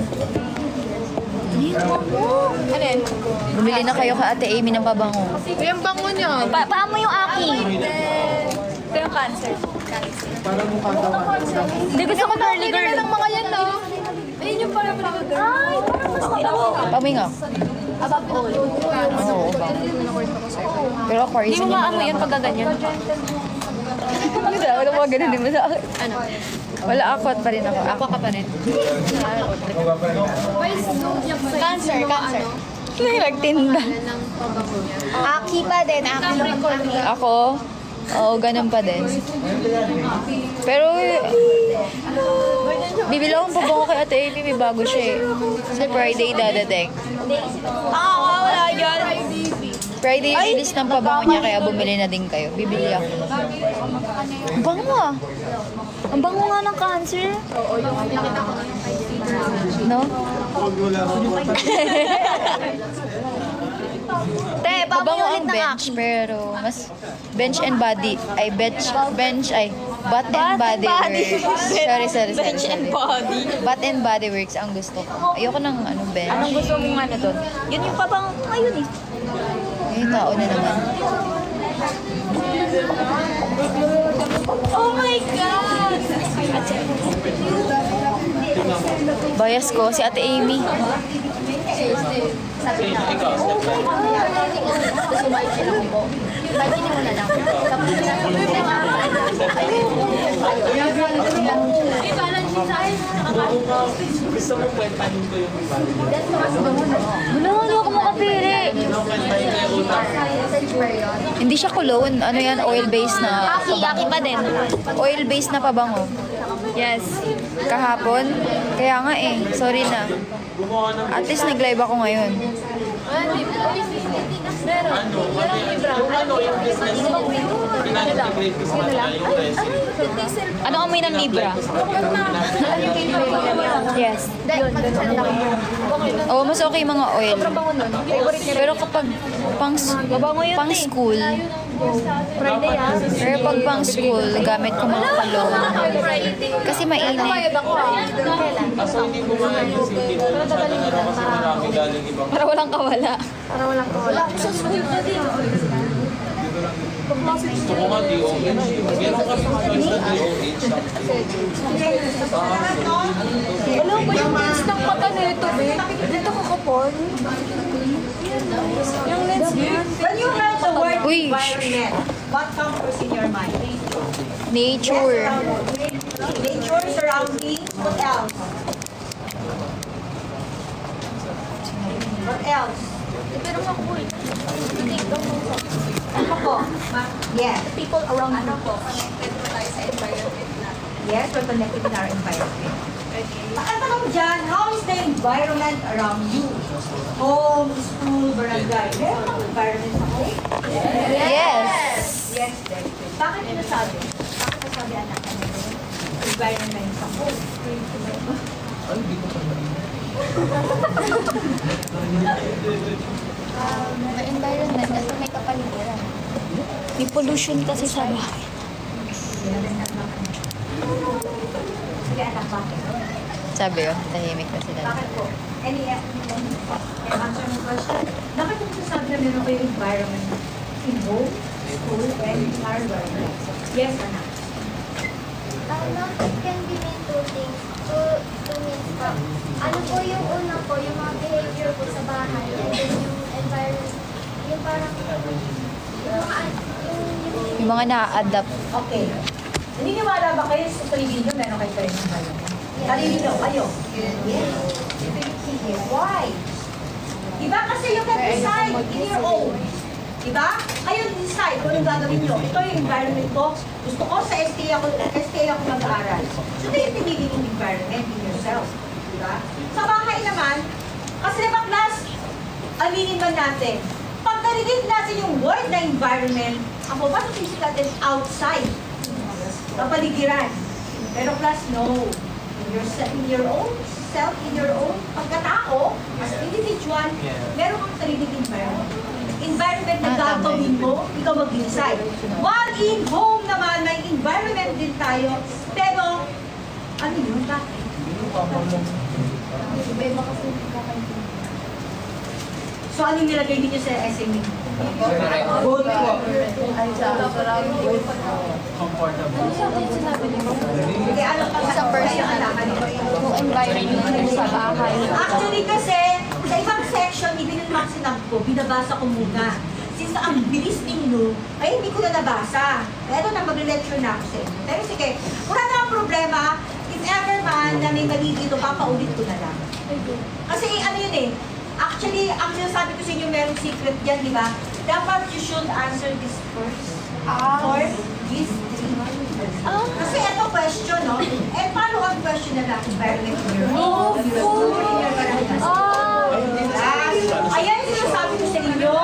Ano yun? Bumili na kayo ka Ate Amy ng pabango. Uy, ang bango niyo. Paano mo yung aki? Ito yung cancer. Hindi gusto ko girly girl. Ang mga yan, no? Ayun yung parang Ay, parang mas okay. Paminga. Above all. Oo, ba? Pero Aquarius, Hindi mo maano yan pag gaganyan. Hindi sa akin, mga ganun din mo sa akin. Ano? Wala, aquat pa rin ako. Aqua ka pa rin. Cancer, cancer. May nagtinda. Aki pa din. Aki. Ako, oo, ganun pa din. Pero, bibili akong pabango kay Ate Amy, may bago siya eh. Sa Friday dadating. Wala yan. Friday release ng pabango niya, kaya bumili na din kayo. Bibili ako. Ang bango ah. Ang bango nga ng cancer. No? Te, bago Pabango ulit ang ng bench, aki. pero mas bench and body. Ay, bench, ay, butt and body works. Sorry. Bench and body. Butt and body works ang gusto ko. Ayoko ng bench. Anong gusto mong ano doon? Yun yung pabang ngayon eh. Yung tao na naman. Oh my God! Bias ko, si Ate Amy. Ikaw, step by. Imagine mo na lang. Gusto mo kwentahin ko yung iba? Ano ako makapili? Kwentahin ko yung utak. Hindi siya cologne. Ano yan? Oil-based na Aki pa din. Oil-based na pabango. Yes. Kahapon. Kaya nga eh. Sorry na. Gumawa ng At least nag-live ako ngayon. yung business mo. Pinag-integrate ko sa kanila yung resin. Ano amoy ng Libra? Yes. Oo, mas okay yung mga oil. Pero kapag pang school, pero pag pang school, gamit ko mga cologne. Kasi mainit. Kaso hindi ko ma-isipin na masyadong ano kasi marami galing ibang. Para walang kawala. Gusto ko nga DOH. Meron kami choice na DOH. Alam ba yung lens ng mata nito, babe? Dito ko kapon. Yung lens niya. When you heard the word Uy. environment, what comes first in your mind? Nature. Nature, surroundings, what else? What else? Pero ako take down mo sa Ano po? Yes. people around you. Connected po tayo sa environment natin. Yes, we're connected in our environment. Ang tanong dyan, how is the environment around you? Home, school, barangay. Meron bang environment sa home? Yes! Yes, very good. Bakit nasabi? Bakit nasabi anak ka nito? Environment sa home. Ay, hindi ko pa May environment kasi may kapaligiran. May pollution kasi sa bahay. Sige anak, bakit? Sabi ko, tahimik na sila. Bakit po? Any answer mo question? Bakit mo sasabi na meron kayo environment in home, school, and in our environment? Yes, anak. It can be made two things, two means pa. Ano po yung una po, yung mga behavior po sa bahay, and then yung environment, yung parang, Yung mga na-adapt. Okay. Naniniwala ba kayo sa paligid nyo meron kayo rin environment? Sarili nyo, kayo? Yes. Why? Diba kasi you can decide in your own. Diba? Kayo decide kung anong gagawin nyo. Ito yung environment ko. Gusto ko sa STA ako mag-aaral. So, ito yung pinili yung environment in yourself. Diba? Sa bahay naman, kasi diba class, aminin man natin, pag narinig natin yung word na environment, ako ba natin natin outside? Kapaligiran. Pero class, no. In your own self, in your own pagkatao, as an individual, meron kang sariling environment. Environment na gagawin mo, ikaw mag-decide. While in home naman, may environment din tayo, pero, ano yun? Bakit? So, ano yung nilagay ninyo sa SME? Good po. Comfortable. Okay, ano pa sa personal? Kung environment sa bahay. Actually kasi, sa ibang section, ibinil sinab ko, binabasa ko muna. Since ang bilis ninyo, ay hindi ko na nabasa. Pero na mag-lecture na ako sa inyo. Pero sige, wala na ang problema. If ever man na may mali dito, papaulit ko na lang. Kasi ano yun eh, actually, ang sinasabi ko sa inyo, merong secret dyan, di ba? Dapat you should answer this first. Or this three. Kasi ito question, no? Eh, paano ang question na lang? Environment in your home, in your school, in your barangay. Ayan yung sinasabi ko sa inyo.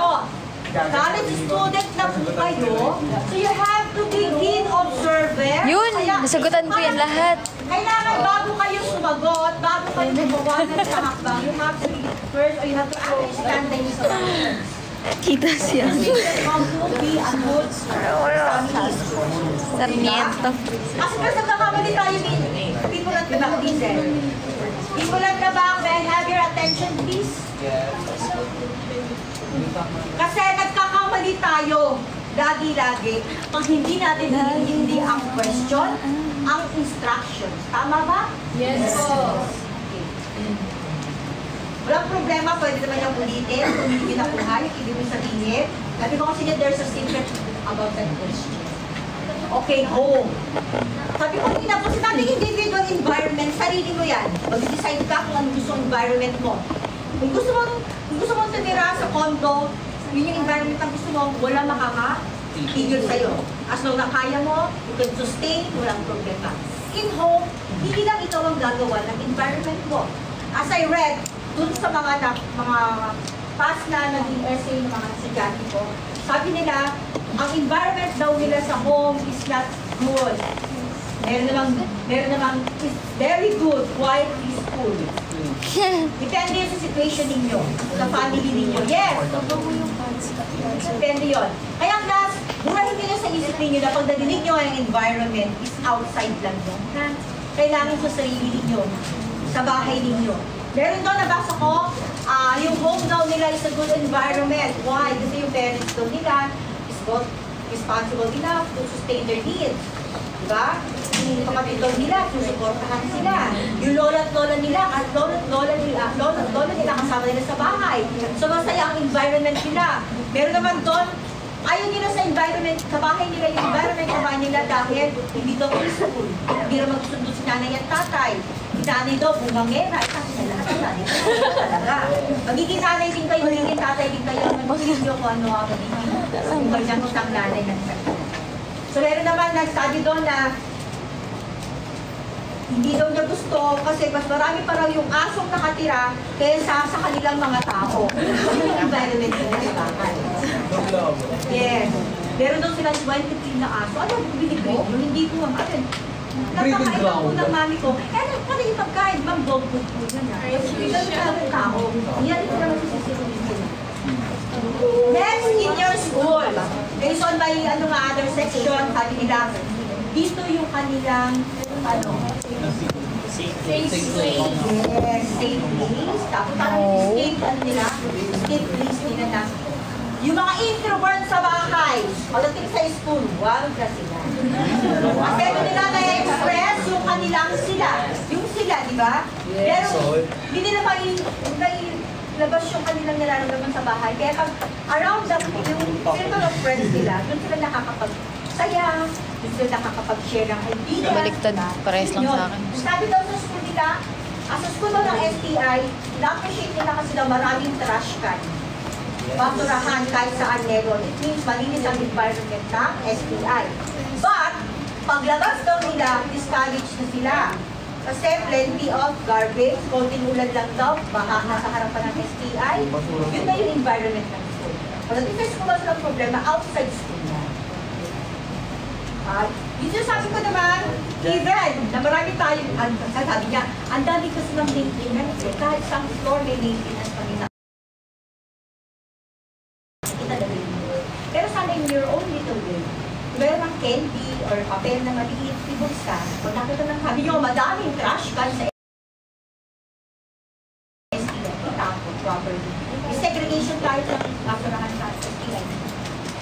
College student na po kayo, so you have to be keen observer. Yun! Nasagutan ko yan lahat. Kailangan bago kayo sumagot, bago kayo gumawa ng hakbang, you have to be first, or you have to understand the instructions. Kita siya. How to be a good family. Sarmiento. Kasi kasi nagkakamali tayo people at the back, listen. People at the back, may I have your attention, please? Kasi nagkakamali tayo, lagi-lagi, pag hindi natin hindi ang question, ang instructions. Tama ba? Yes po. Walang problema, pwede naman yung ulitin, kung hindi nakuha, yung ibig mo sabihin. Sabi ko kasi there's a secret about that question. Okay, home. Sabi ko, inabusin natin individual environment, sarili mo yan. Mag-decide ka kung anong gusto environment mo. Kung gusto mong tumira sa condo, yun yung environment na gusto mo, wala makaka-figure sa'yo. As long na kaya mo, you can sustain, walang problema. In home, hindi lang ikaw ang gagawa ng environment mo. As I read, dun sa mga past na naging essay ng mga estudyante ko, sabi nila, ang environment daw nila sa home is not good. Meron namang is very good, quiet, peaceful. Depende yun sa situation ninyo, sa family ninyo. Yes! Depende yun. Kaya class, burahin nyo sa isip ninyo na pag nadinig nyo ang environment is outside lang yun. Kailangan sa sarili ninyo, sa bahay ninyo. Meron daw, nabasa ko, yung home daw nila is a good environment. Why? Kasi yung parents daw nila is both responsible enough to sustain their needs. Diba? Yung kapatid daw nila, susuportahan sila. Yung lola at lola nila, lola nila kasama nila sa bahay. So masaya ang environment nila. Meron naman doon, Ayaw nila sa environment, sa bahay nila, yung environment sa bahay nila dahil hindi daw peaceful. Hindi na magsundo si nanay at tatay. Si nanay daw, bumangera. Kasi na lahat ng nanay. Talaga. Magiging nanay din kayo, magiging tatay din kayo. Magiging nyo kung ano ang magiging. Kung ganyan isang nanay ng So meron naman nag-study doon na hindi daw niya gusto kasi mas marami pa raw yung asong nakatira kaysa sa kanilang mga tao. Yung environment nila sa bahay. Yes. Meron daw silang 23 na aso. Ano, bumili ko? Hindi ko ang atin. Napakain ko ng mami ko. Ano yung pagkain? Ma'am, dog food po yan. Hindi ka ng tao. Yan ito naman sa sisimulitin. Next, in your school. Based on my other section, sabi nila, dito yung kanilang safe place. Yes, safe place. Tapos parang escape nila, escape place nila na yung mga introvert sa bahay, pagdating sa school, wag na sila. Kasi ito nila na-express yung kanilang sila. Yung sila, di ba? Pero hindi nila labas yung kanilang nararamdaman sa bahay. Kaya pag around the yung circle of friends nila, doon sila nakakapagsaya, doon sila nakakapag-share ng ideas. Baliktad, parehas lang sa akin. Sabi daw sa school nila, sa school daw ng STI, na-appreciate nila kasi daw maraming trash can. Basurahan kahit saan meron. It means malinis ang environment ng STI. But, paglabas daw nila, discouraged na sila. Kasi plenty of garbage, konting ulan lang daw, baha na sa harapan ng STI. Yun na yung environment ng school. Pagdating sa school, mas lang problema, outside school na. Yun yung sabi ko naman, even, na marami tayong, sabi niya, ang dami kasi ng maintenance, kahit sa floor may maintenance pa nila. Pero sana in your own little way, meron ng candy or papel na maliit, ibulsa. Kung nakita ng sabi nyo, madaming trash can sa STI, itapon properly. Yung segregation kahit lang basurahan sa STI.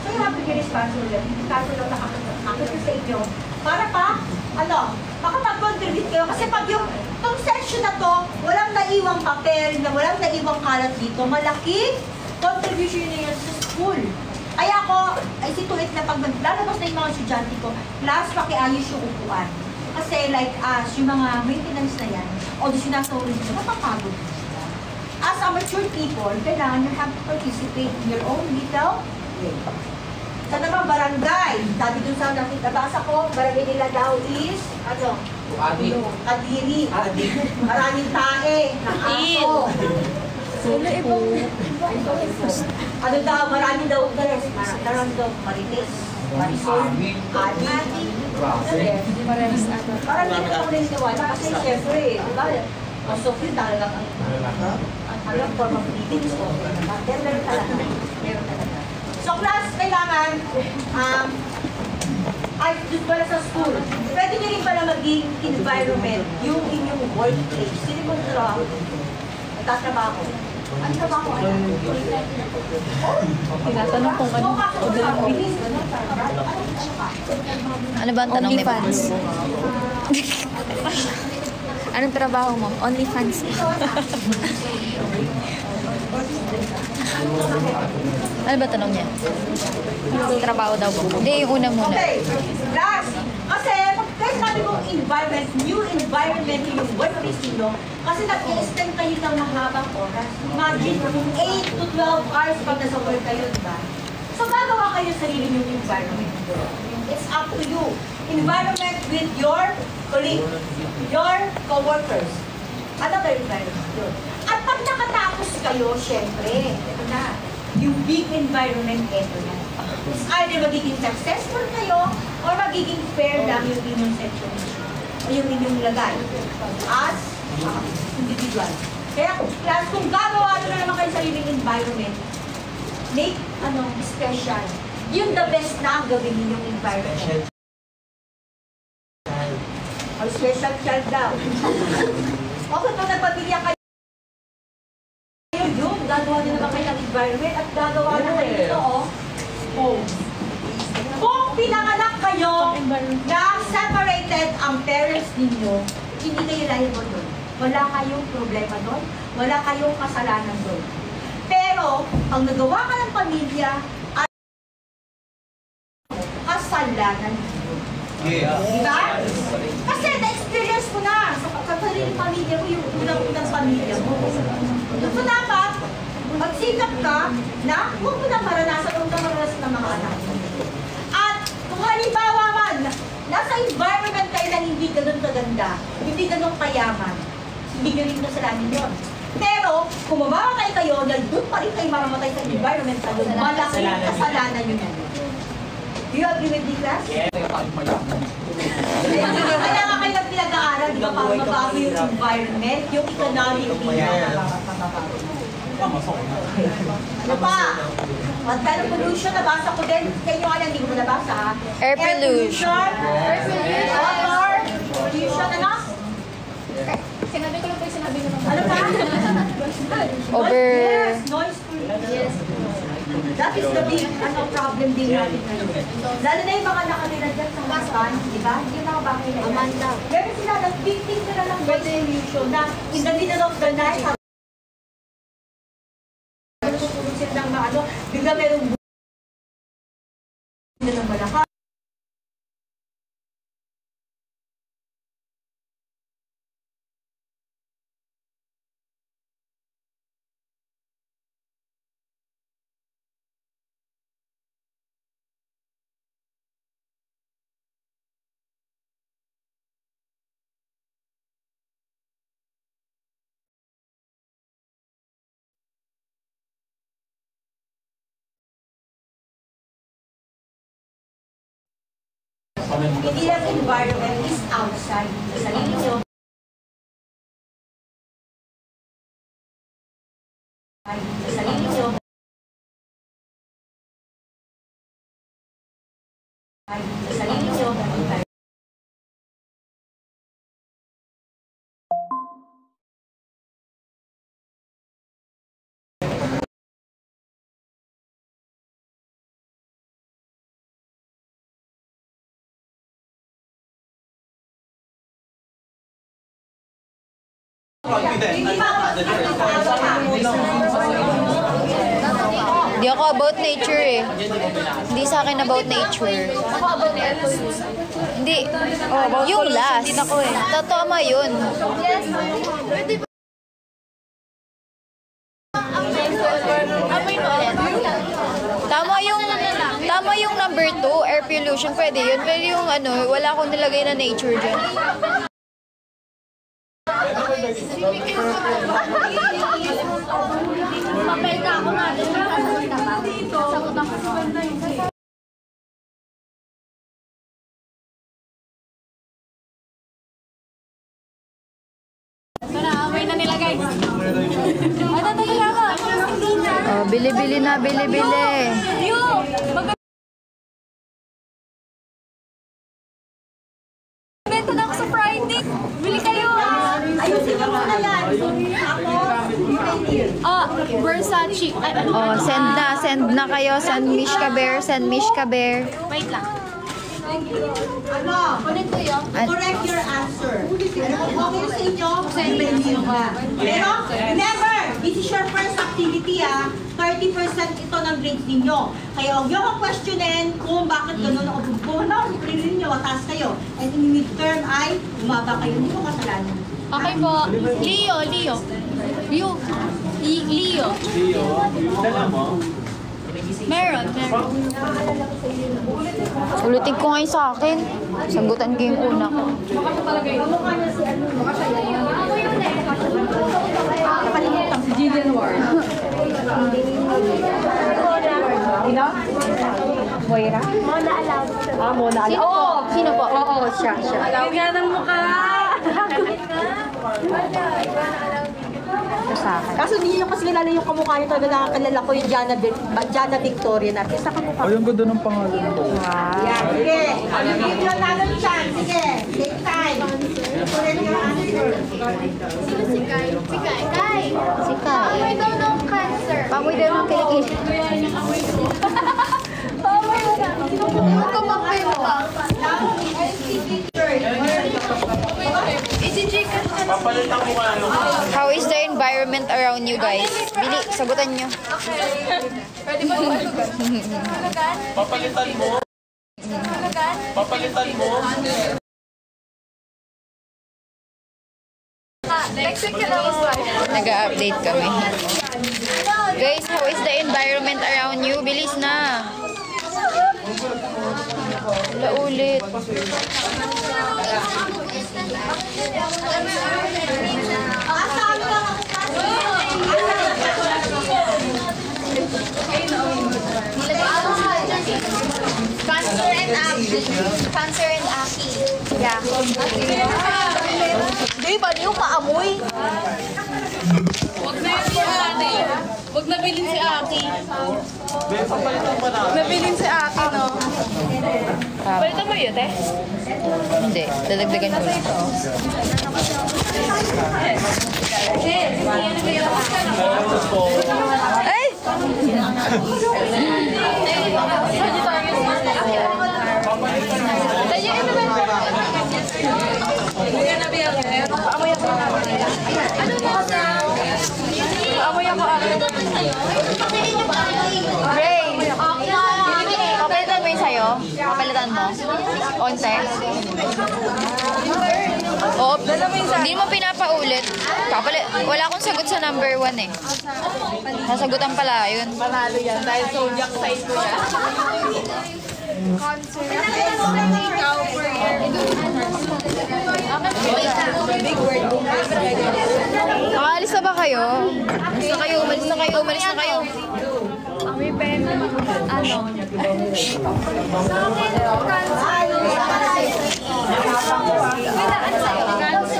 So you have to be responsible. Hindi kaso lang nakakita sa inyo. Para pa, makapag-contribute kayo. Kasi pag itong section na to, walang naiwang papel, na walang naiwang kalat dito, malaking contribution na yan sa school. Kaya ako, ay situate na pag lalabas na yung mga estudyante ko, plus pakiayos yung upuan. Kasi like us, yung mga maintenance na yan, o doon sinasawin nila, napapagod sila. As a mature people, kailangan you have to participate in your own little way. Sa naman barangay, sabi dun sa nabasa ko, barangay nila daw is, Kadiri. Maraming tae, ng aso. Ano daw, marami daw dress, marami daw marites, marisol, adi. Parang hindi na ako naniniwala kasi siyempre, di ba, ang sofri talagang ang form of living is okay. Meron talaga. So class, kailangan, ay, doon pala sa school, pwede nyo rin pala maging environment, yung inyong workplace. Sino mong trabaho? Nagtatrabaho. Ang trabaho ay Tinatanong kung ano. Ano ba ang tanong ni OnlyFans. Anong trabaho mo? OnlyFans. Ano ba tanong niya? Trabaho daw po. Hindi, yung una muna. Okay, last. Kasi, kahit sabi kong environment, new environment yung workplace nyo, kasi nag-i-extend kayo ng mahabang oras. Imagine, 8 to 12 hours pag nasa work kayo, diba? So, gagawa kayo sarili yung environment. It's up to you. Environment with your colleague, your co-workers. Another environment yun. At pag nakatapos kayo, syempre, ito na, yung big environment, ito na. It's either magiging successful kayo or magiging fair lang yung inyong situation o yung inyong lagay as individual. Kaya class, kung gagawa na naman kayo sa sariling environment, make special. Yung the best na ang gawin ninyong environment. Or special child daw. O kung nagpabili kayo, yun, gagawa na naman kayo ng environment at gagawa na kayo ito, home. Kung pinanganak kayo na separated ang parents ninyo, hindi kayo liable doon. Wala kayong problema doon. Wala kayong kasalanan doon. Pero, pag nagawa ka ng pamilya, kasalanan. Diba? Kasi na-experience mo na sa sariling pamilya mo, yung unang-unang pamilya mo. So dapat, magsikap ka na huwag mo na maranasan o maranasan ng mga anak mo. At kung halimbawa man, nasa environment kayo na hindi ganun kaganda, hindi ganun kayaman, hindi ganun kasalanan yun. Pero, kung mamamatay kayo, dahil doon pa rin kayo mamamatay sa environment na doon, malaking kasalanan yun yan. Do you agree with me, class? Yes. Kaya nga kayo pinag-aaral, di ba, para mabago yung environment, yung economic ano pa? Magkano pollution, nabasa ko din. Sa inyo alam, hindi ko nabasa ha? Air pollution. Air pollution. Pollution, ano? Sinabi ko lang po yung sinabi ko naman. Ano pa? Over... Yes, noise pollution. Yes. That is the big problem din natin ngayon. Lalo na yung mga nakalira dyan sa Maskan, di ba? Hindi yung mga bahay na yan. Meron sila, nag-victim sila ng noise pollution na in the middle of the night, tutulog sila ng mga ano, bigla merong ng malakas. Hindi lang environment is outside. Sa sarili nyo. Sa sarili nyo. Sa sarili nyo. Hindi ako about nature eh. Hindi sa akin about nature. Hindi. Yung last. Totoo yun. Tama yung number 2, air pollution, pwede yun. Pero yung ano, wala akong nilagay na nature dyan. Naaway na nila, guys. Ano tayo lang ako? Oh, bili-bili na, bili-bili. Benta na ako sa Friday. Bili kayo. Ayusin nyo muna yan. Ako, Versace. Ay, ano? Oh, send na kayo. Send Mishka Bear, send Mishka Bear. Wait lang. ano? Kunin ko yun. Correct your answer. Ano kung okay sa inyo, send nyo na. Pero, remember, this is your first activity 30% ito ng grades ninyo. Kaya huwag nyo questionin kung bakit gano'n ako. Kung ano, rin nyo, mataas kayo. And in midterm ay, umaba kayo. Hindi ko kasalanan. Okay po. Leo. Leo. Dala mo? Meron. Ulitin ko ngayon sa akin. Sagutan ko yung una ko. Si Jillian Ward. Sino? Moira? Mona allowed. Mona allowed. Oo! Sino po? Oo, siya. Kaya ng mukha. Ito sa akin. Kaso hindi nyo kasi kilala yung kamukha nyo talaga nakakalala ko yung Jana Victoria natin. Sa kamukha. Ay, ang ganda ng pangalan ko. Yeah, sige. Give you another chance. Sige. Take time. Correct your answer. Sino si Kai? Si Kai. Kai. Si Kai. Pamoy daw ng cancer. Pamoy daw ng kilikili. Pamoy daw na. Huwag ka mag-fail pa. Papalitan ko ka ano. How is the environment around you guys? Bili, sagutan nyo. Pwede ba lugar? Papalitan mo. Papalitan mo. Next week ka na mag-start. Nag-update kami. Guys, how is the environment around you? Bilis na. Wala ulit. Cancer and Aki. Yeah. Di ba niyo maamoy? Huwag na yun si ate. Huwag nabilin si Aki. Ben, papalitan mo na. Nabilin si Aki, no? Palitan mo yun, eh? Hindi, dadagdagan ko lang. Ay! Ray! Papalitan mo yung sa'yo? Papalitan mo? Onse? Oo, hindi mo pinapaulit. Wala akong sagot sa number 1 eh. Nasagutan pala yun. Panalo yan dahil zodiac sign ko yan. Alis na ba kayo? Umalis na kayo. May pen. Ano?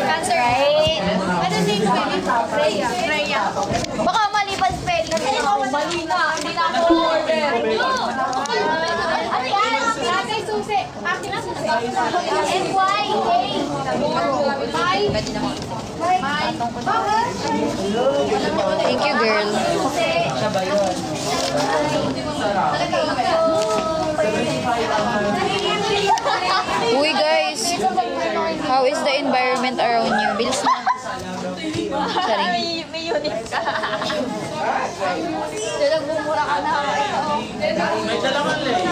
Cancer, right? Ano name mo? Freya. Baka mali pa spelling. Mali na. Hindi na ako order. Ano yan? Ate Susi. Akin na Susi. F-Y-A. Thank you, girl. Uy, guys. How is the environment around you? Bilis na. Sorry. May unit ka. Nagmumura ka na. May dalaman lang.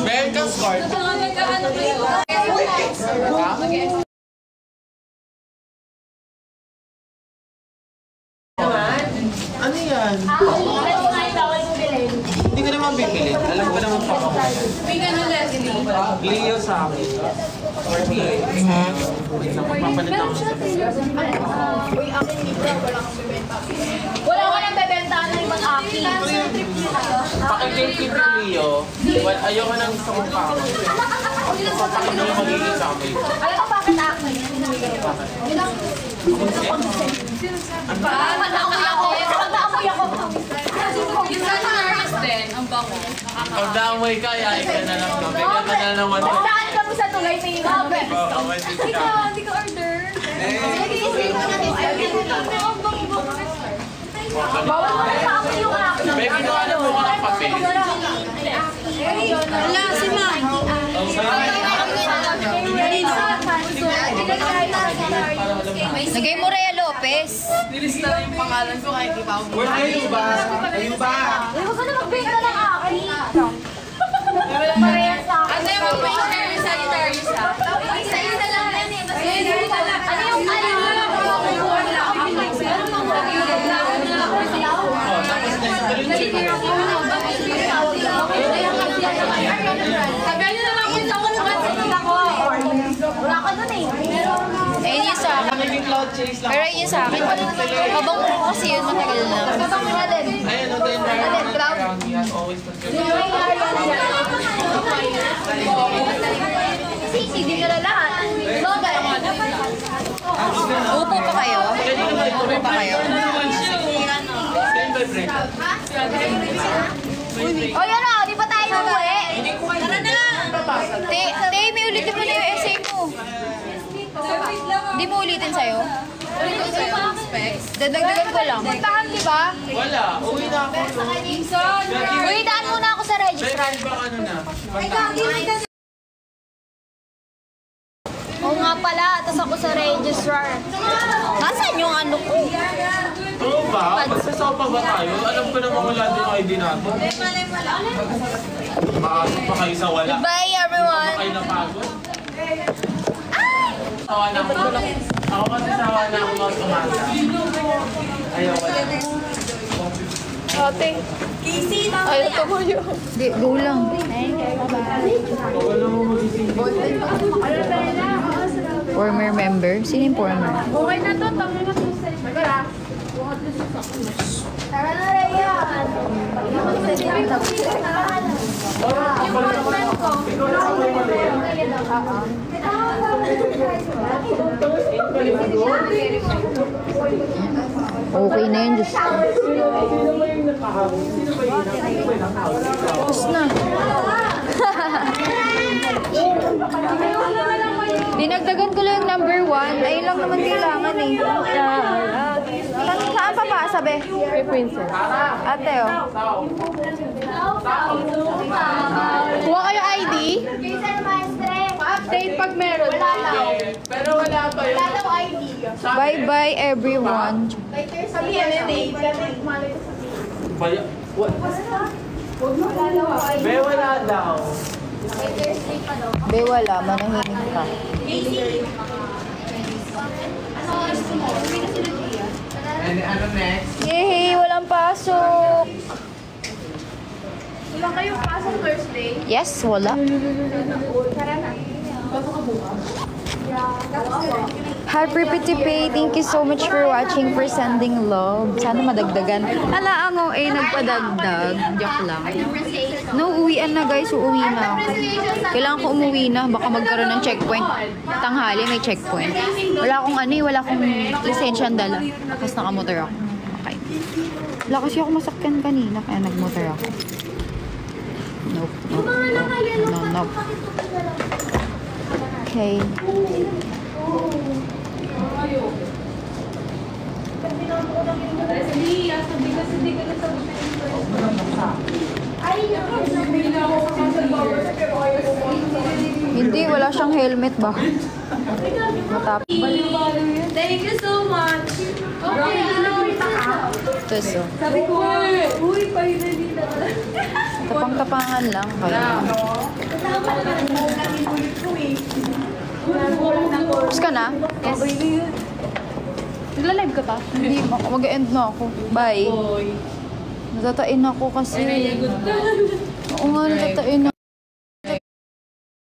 Ben, ka score. Ano yan? Hindi ko naman bibili. Alam ko naman pa ako. May gano'n, Leslie. Leo sa akin. Or Leo. Wait lang, magpapalit ako sa Wala ko nang bebentahan ng ibang Aki. pakinggan kay Leo. Well, ayoko nang gusto kong kamo. Pakinggan mo magiging sa akin. Alam mo bakit Aki? Pag-aamoy ako. Yung Sagittarius din, ang bango. Pag naamoy ka, yain ka na lang. Bigyan ka na naman. Saan ka mo sa tulay sa iyo? Hindi ka order. Bawal mo na sa amoy yung Aki. May ginawa na mo ka ng papel. Wala, si Ma. Nagay mo Rhea Lopez. Nilista na yung pangalan ko kahit di pa ako. Where are you ba? Ayun ba? Huwag ka na magbenta ng Aki. Parehas sa akin. Ano yung picture yung Sagittarius, ha? Isa-isa lang yan eh. Ano yung Sabihan niyo na lang yung ako wala ka dun eh. Ayun yung sa akin. Naging cloud chase lang. Pero yun yung sa akin. Habang ko kasi yun matagal na. Tatang mo na din. Ayun, the environment around me has always contributed. Hindi nyo na lahat. Upo pa kayo? Upo pa kayo? Stand by break. O yan o, di ba tayo uwi? Tara na! Te, may ulitin mo na yung essay mo. Di mo ulitin sa'yo? Dadagdagan ko lang. Puntahan, di ba? Wala. Uwi na ako. Uwi, daan muna ako sa registrar. Ben, ibang ano na. Oo nga pala, tapos ako sa registrar. Nasaan yung ano? True ba? Magsasopa ba tayo? Alam ko naman wala din yung ID natin. Makasok pa kayo sa wala. Bye, everyone! Kayo napagod? Sawa na ako. Ako kasi sawa na ako mag-tumasa. Ayaw, wala. Ate. Ayaw ka mo yun. Di, go lang. Wala mo mag-isip. Former member? Sino yung former? Okay na to. Tama na to. Tara na rin yan. Okay na yun, Diyos ko. Tapos na. Dinagdagan ko lang yung number 1. Ayun lang naman kailangan eh. Saan pa ba? Sabi? Kay Princess. Ate, oh. Kuha kayo ID. Sir Maestre. Update pag meron. Wala lang. Pero wala pa yun. Wala daw ID. Bye-bye, everyone. Later sa PMA. Baya? Be, wala daw. Be, wala. Manahimik ka. And ano next? Yay! Walang pasok! Wala kayong pasok Thursday? Yes, wala. Hi, Pretty Pay. Thank you so much for watching, for sending love. Sana madagdagan. Hala, ang OA nagpadagdag. Joke lang. No, uwian na guys. Uuwi na ako. Kailangan ko umuwi na. Baka magkaroon ng checkpoint. Tanghali may checkpoint. Wala akong wala akong lisensya ang dala. Tapos nakamotor ako. Okay. Wala kasi ako masakyan kanina, kaya nagmotor ako. Nope. Nope. Okay. Hindi, wala siyang helmet ba? Matapos. Thank you so much. Okay, Tapos, oh. sabi ko, uy, pahinali na. Tapang-tapangan lang. Kaya. Tapos ka na? Yes. Nagla-live ka pa? Hindi, mag-end na ako. Bye. Natatain ako kasi. Oo nga, natatain na.